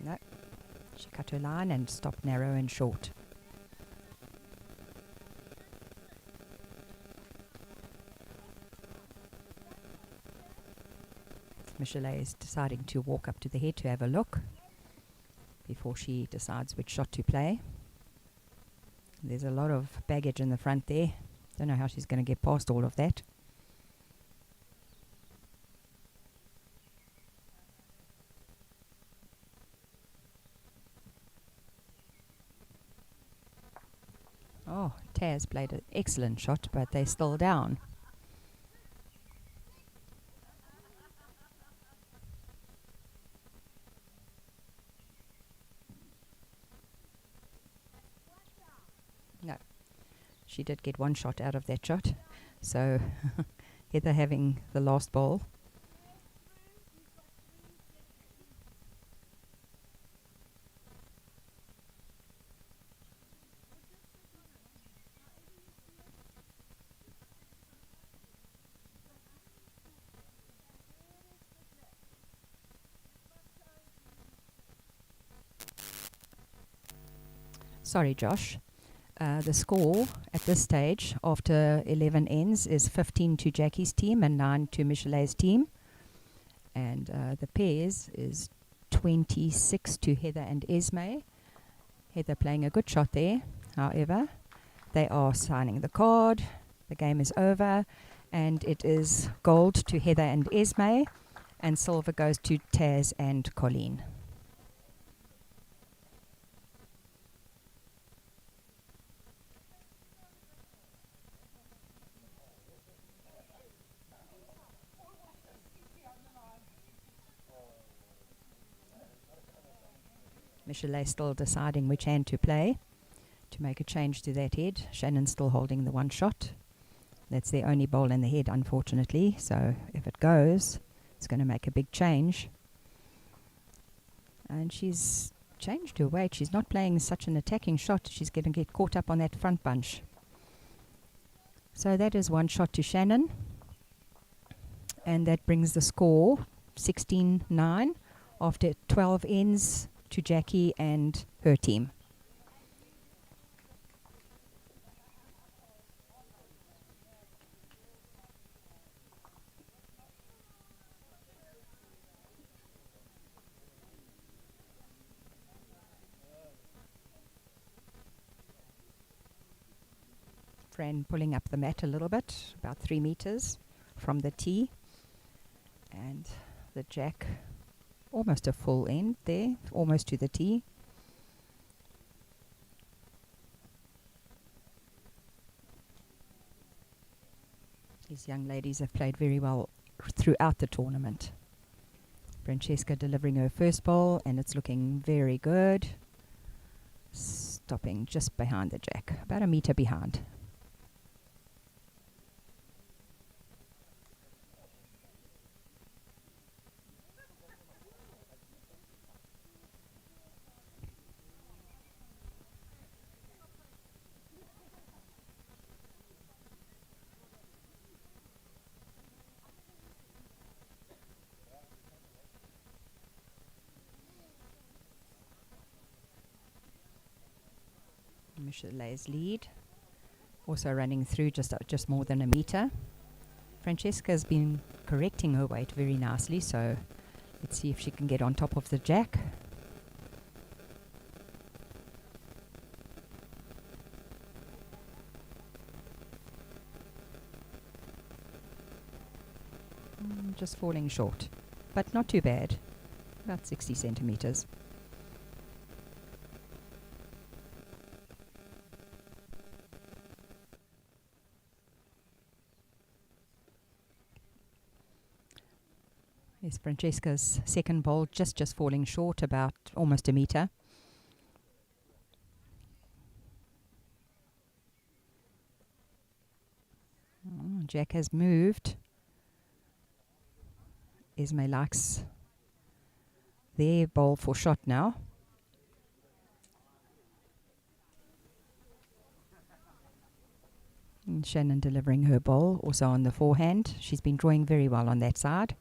No, she cut her line and stopped narrow and short. Michelet is deciding to walk up to the head to have a look before she decides which shot to play. There's a lot of baggage in the front there. Don't know how she's going to get past all of that. Oh, Tarr's played an excellent shot, but they're still down. No, she did get 1 shot out of that shot. So Heather having the last ball. Sorry, Josh. The score at this stage, after 11 ends, is 15 to Jackie's team and 9 to Michelet's team. And the pairs is 26 to Heather and Esme. Heather playing a good shot there. However, they are signing the card. The game is over. And it is gold to Heather and Esme. And silver goes to Taz and Colleen. Michelet still deciding which hand to play to make a change to that head. Shannon's still holding the 1 shot. That's their only ball in the head, unfortunately. So if it goes, it's going to make a big change. And she's changed her weight. She's not playing such an attacking shot. She's going to get caught up on that front bunch. So that is 1 shot to Shannon. And that brings the score 16-9 after 12 ends to Jackie and her team. Fran pulling up the mat a little bit, about 3 meters from the tee. And the Jack almost a full end there, almost to the tee. These young ladies have played very well throughout the tournament. Francesca delivering her first ball, and it's looking very good. Stopping just behind the Jack, about a meter behind. Michelle's lead. Also running through just more than a meter. Francesca's been correcting her weight very nicely, so let's see if she can get on top of the jack. Just falling short, but not too bad. About 60 centimeters. Yes, Francesca's second bowl just falling short, about almost a meter. Jack has moved. Esme likes their bowl for shot now. And Shannon delivering her bowl also on the forehand. She's been drawing very well on that side.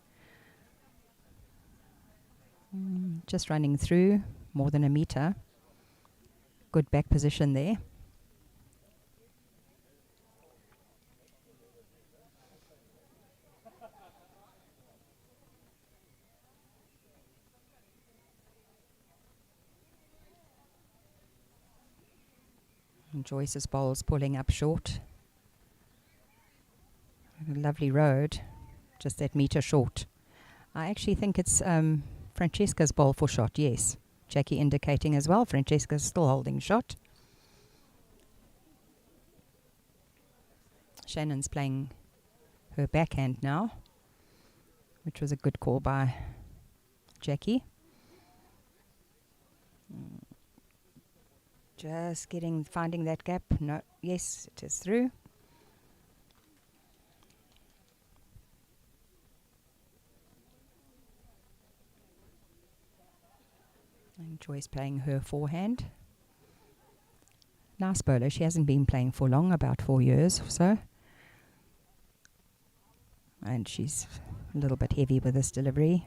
Just running through more than a meter. Good back position there. And Joyce's bowl's pulling up short. A lovely road, just that meter short. I actually think it's Francesca's bowl for shot, yes. Jackie indicating as well. Francesca's still holding shot. Shannon's playing her backhand now, which was a good call by Jackie. Just finding that gap. No, yes, it is through. And Joyce playing her forehand. Nice bowler. She hasn't been playing for long, about 4 years or so. And she's a little bit heavy with this delivery.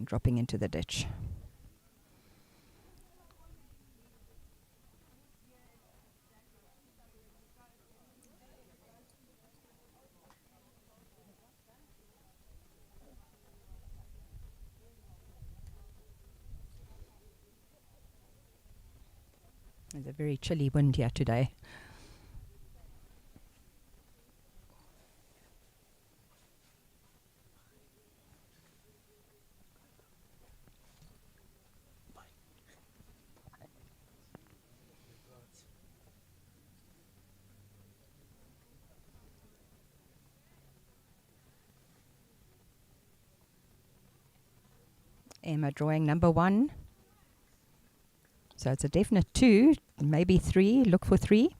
Dropping into the ditch. There's a very chilly wind here today. Emma drawing number 1. So it's a definite 2, maybe 3. Look for 3.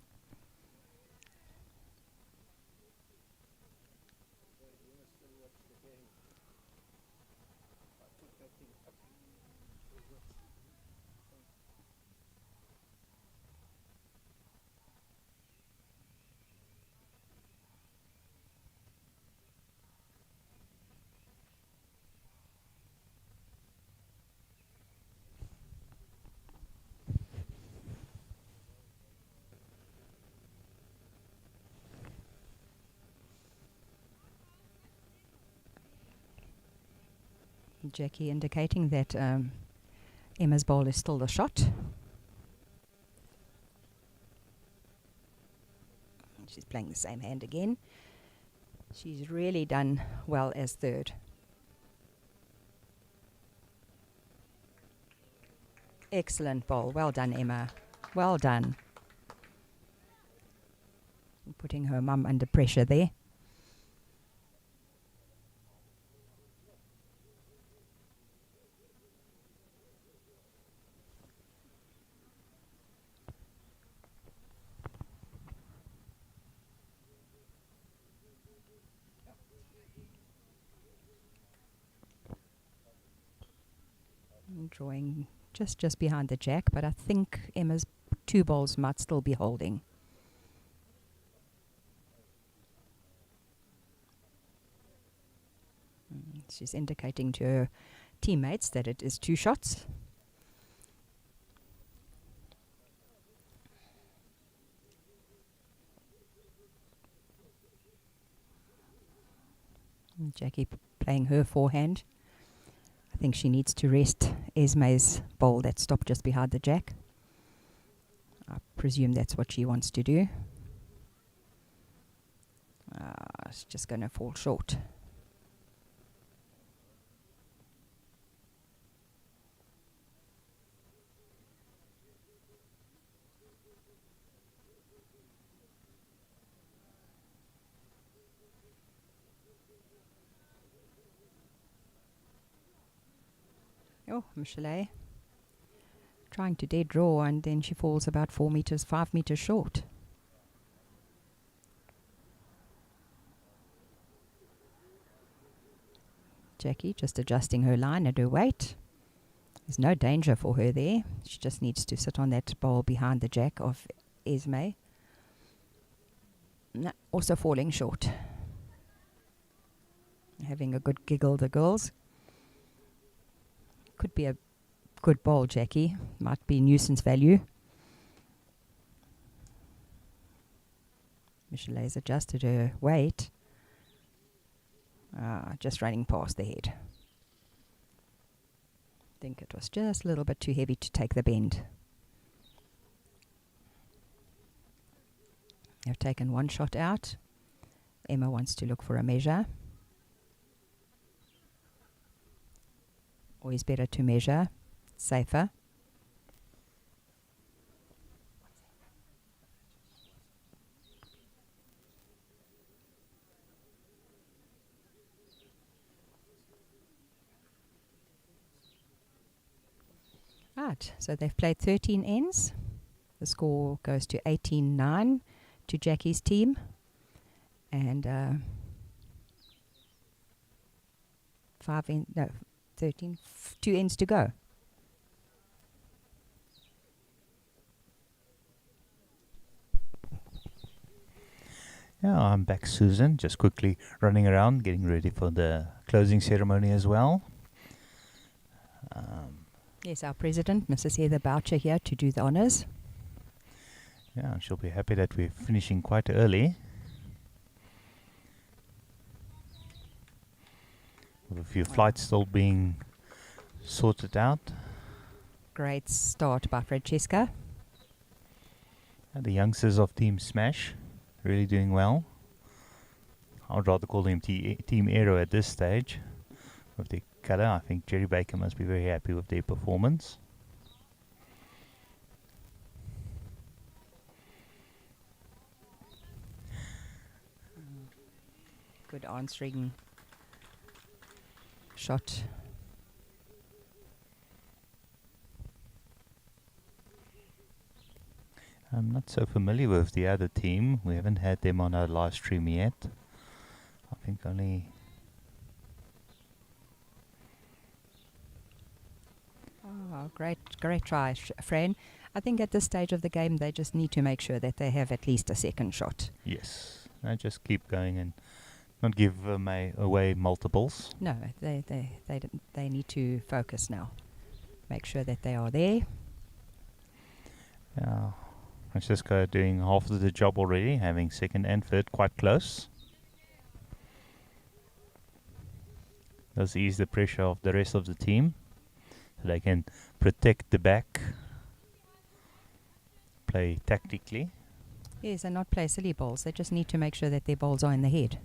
Jackie indicating that Emma's bowl is still the shot. She's playing the same hand again. She's really done well as third. Excellent bowl. Well done, Emma. Well done. Putting her mum under pressure there. Drawing just behind the jack, but I think Emma's 2 balls might still be holding. She's indicating to her teammates that it is 2 shots. Jackie playing her forehand. I think she needs to rest Esme's ball that stopped just behind the jack. I presume that's what she wants to do. It's just going to fall short. Oh, Michelet trying to dead draw, and then she falls about 5 meters short. Jackie just adjusting her line and her weight. There's no danger for her there. She just needs to sit on that ball behind the jack of Esme. Also falling short. Having a good giggle, the girls. Could be a good ball, Jackie. Might be nuisance value. Michelet's adjusted her weight. Just running past the head. Think it was just a little bit too heavy to take the bend. They've taken one shot out. Emma wants to look for a measure. Always better to measure. Safer. Right, so they've played 13 ends. The score goes to 18-9 to Jackie's team. And 13, 2 ends to go. Yeah, I'm back, Susan. Just quickly running around, getting ready for the closing ceremony as well. Yes, our president, Mrs. Heather Boucher, here to do the honours. Yeah, she'll be happy that we're finishing quite early. With a few flights still being sorted out. Great start by Francesca. And the youngsters of Team Smash really doing well. I would rather call them Team Aero at this stage. With their colour, I think Jerry Baker must be very happy with their performance. Good answering shot. I'm not so familiar with the other team. We haven't had them on our live stream yet. I think only... Oh, great try, Fran. I think at this stage of the game, they just need to make sure that they have at least a second shot. Yes, I just keep going and not give away multiples. No, they need to focus now. Make sure that they are there. Yeah, Francisco doing half of the job already, having second and third quite close. Does ease the pressure of the rest of the team, so they can protect the back, play tactically. Yes, and not play silly balls. They just need to make sure that their balls are in the head.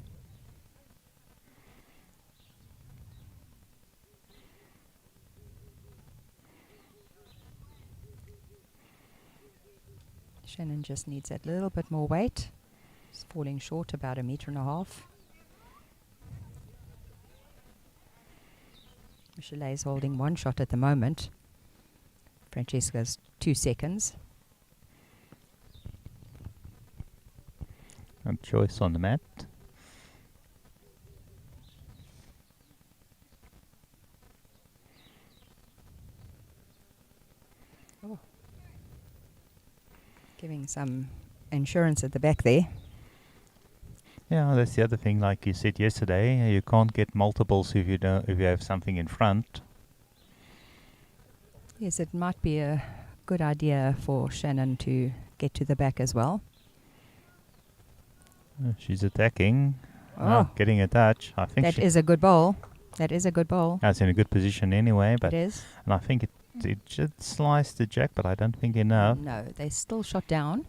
Shannon just needs that little bit more weight. It's falling short about 1.5 meters. Michelet is holding one shot at the moment. Francesca's 2 seconds. And choice on the mat. Oh. Giving some insurance at the back there. Yeah, that's the other thing. Like you said yesterday, you can't get multiples if you have something in front. Yes, it might be a good idea for Shannon to get to the back as well. She's attacking. getting a touch. I think That is a good bowl. That is a good bowl. that's in a good position anyway. But It is. and I think it just sliced the jack, but I don't think enough. No, they still shot down.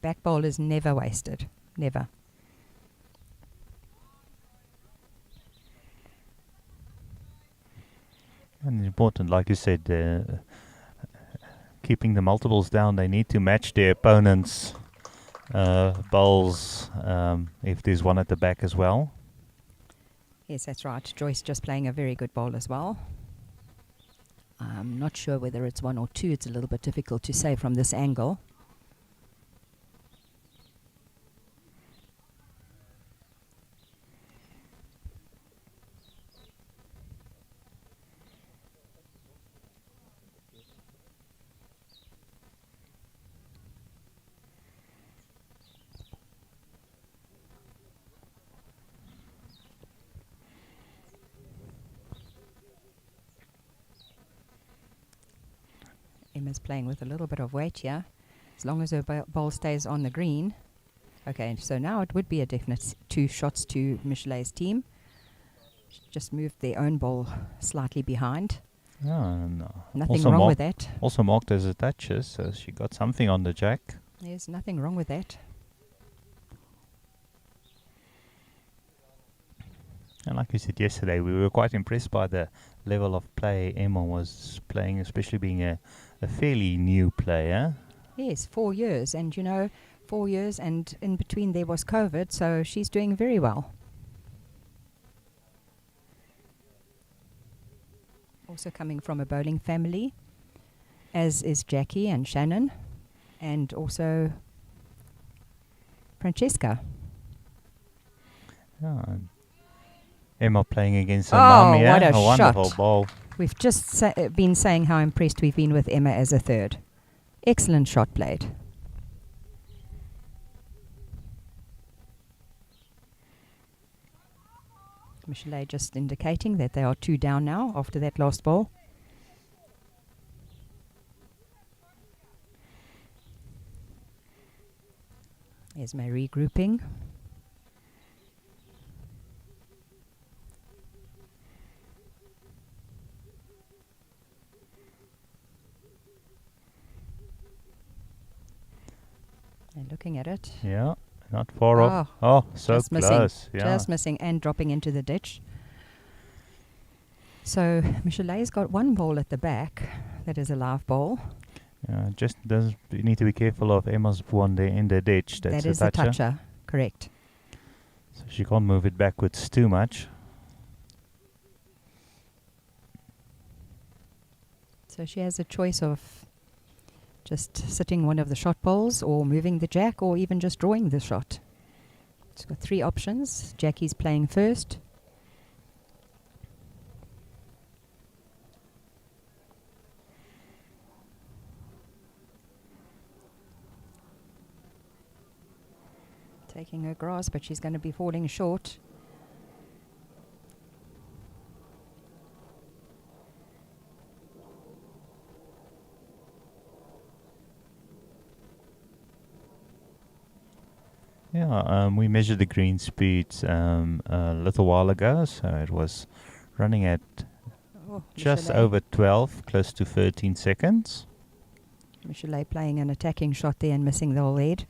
Back bowl is never wasted. Never. And it's important, like you said, keeping the multiples down. They need to match their opponent's bowls if there's one at the back as well. Yes, that's right. Joyce just playing a very good bowl as well. I'm not sure whether it's one or two. It's a little bit difficult to say from this angle. Emma's playing with a little bit of weight here. As long as her ball stays on the green. Okay, so now it would be a definite 2 shots to Michelet's team. She just moved their own ball slightly behind. No. Nothing Also wrong with that. Also marked as a touches, so she got something on the jack. There's nothing wrong with that. And like we said yesterday, we were quite impressed by the level of play Emma was playing, especially being a fairly new player. Yes, 4 years. And, 4 years and in between there was COVID, so she's doing very well. Also coming from a bowling family, as is Jackie and Shannon, and also Francesca. Yeah, and Emma playing against her Oh, mum here. what a wonderful shot. ball. We've just been saying how impressed we've been with Emma as a third. Excellent shot played. Michelet just indicating that they are 2 down now after that last ball. There's my regrouping. And looking at it. Yeah, not far off. Oh, so just close. missing, Yeah. just missing and dropping into the ditch. So Michelet's got 1 ball at the back. That is a live ball. Just does you need to be careful of Emma's one there in the ditch. That's That is a toucher. Correct. So she can't move it backwards too much. So she has a choice of just sitting one of the shot balls or moving the jack or even just drawing the shot. She's got 3 options. Jackie's playing first. Taking her grass, but she's going to be falling short. Yeah, we measured the green speeds a little while ago, so it was running at just Michelet. over 12, close to 13 seconds. Michelet playing an attacking shot there and missing the whole head.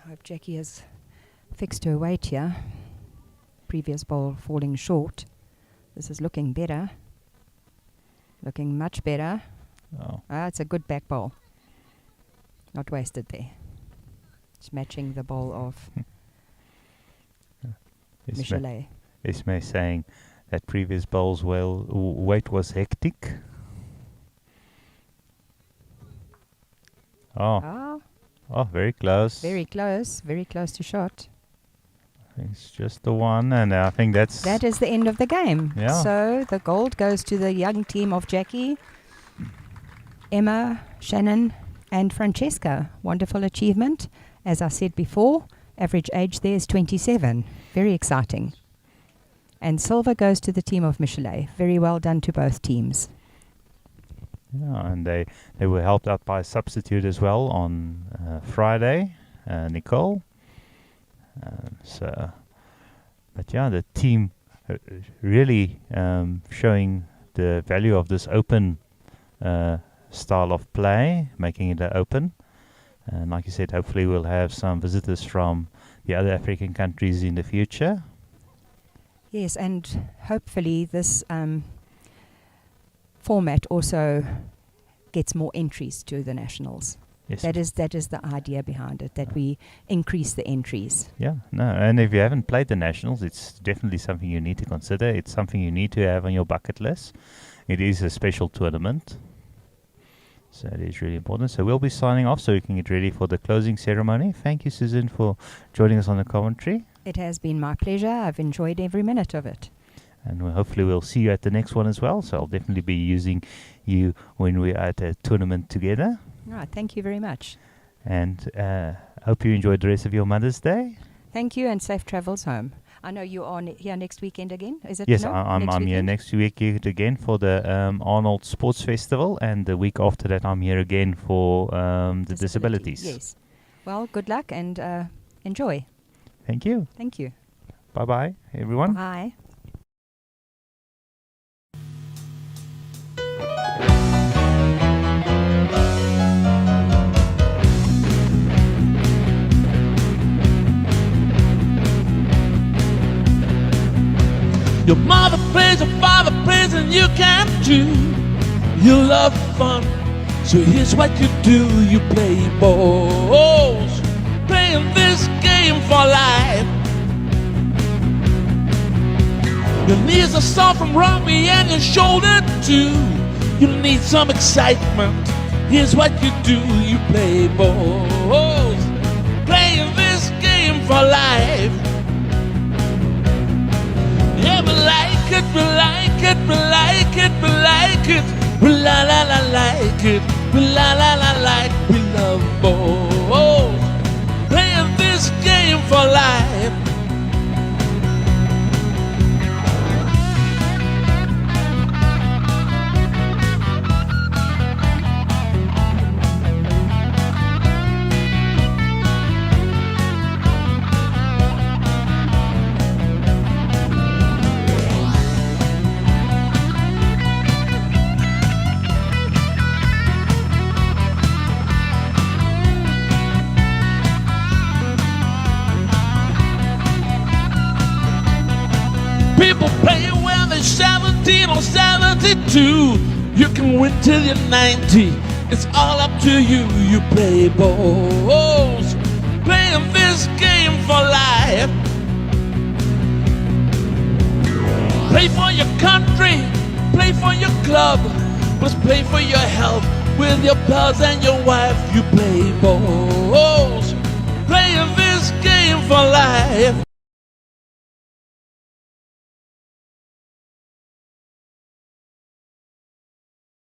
I hope Jackie has fixed her weight here. Previous ball falling short. This is looking better. Looking much better. Oh. It's a good back ball. Not wasted there. It's matching the ball of Michelet. Ismay saying that previous bowl's weight was hectic. Oh, very close. Very close to shot. It's just the one, and I think That is the end of the game. Yeah. So the gold goes to the young team of Jackie, Emma, Shannon, and Francesca. Wonderful achievement. As I said before, average age there is 27. Very exciting. And silver goes to the team of Michelet. Very well done to both teams. Yeah, and they were helped out by a substitute as well on Friday, Nicole. But yeah, the team really showing the value of this open style of play, making it open. And like you said, hopefully we'll have some visitors from the other African countries in the future. Yes, and hopefully this format also gets more entries to the nationals. Yes. That is the idea behind it, that we increase the entries. Yeah, no, and if you haven't played the nationals, it's definitely something you need to consider. It's something you need to have on your bucket list. It is a special tournament, so it is really important. So we'll be signing off so we can get ready for the closing ceremony. Thank you, Susan, for joining us on the commentary. It has been my pleasure. I've enjoyed every minute of it. And hopefully we'll see you at the next one as well. So I'll definitely be using you when we're at a tournament together. All right, thank you very much. And hope you enjoyed the rest of your Mother's Day. Thank you, and safe travels home. I know you are here next weekend again. Is it? Yes, no? I'm here weekend? next week again for the Arnold Sports Festival, and the week after that I'm here again for the disabilities. Yes. Well, good luck and enjoy. Thank you. Thank you. Bye-bye, everyone. Bye. Your mother plays, your father plays, and you can too. You love fun, so here's what you do. You play balls, playing this game for life. Your knees are sore from rugby and your shoulder too. You need some excitement, here's what you do. You play balls, playing this game for life. Yeah, we like it, we like it, we like it, we like it. We la la la like it, we la la la like. We love balls, playing this game for life. People play when they're 17 or 72. You can win till you're 90. It's all up to you. You play balls, playing this game for life. Play for your country, play for your club, plus play for your health with your pals and your wife. You play balls, playing this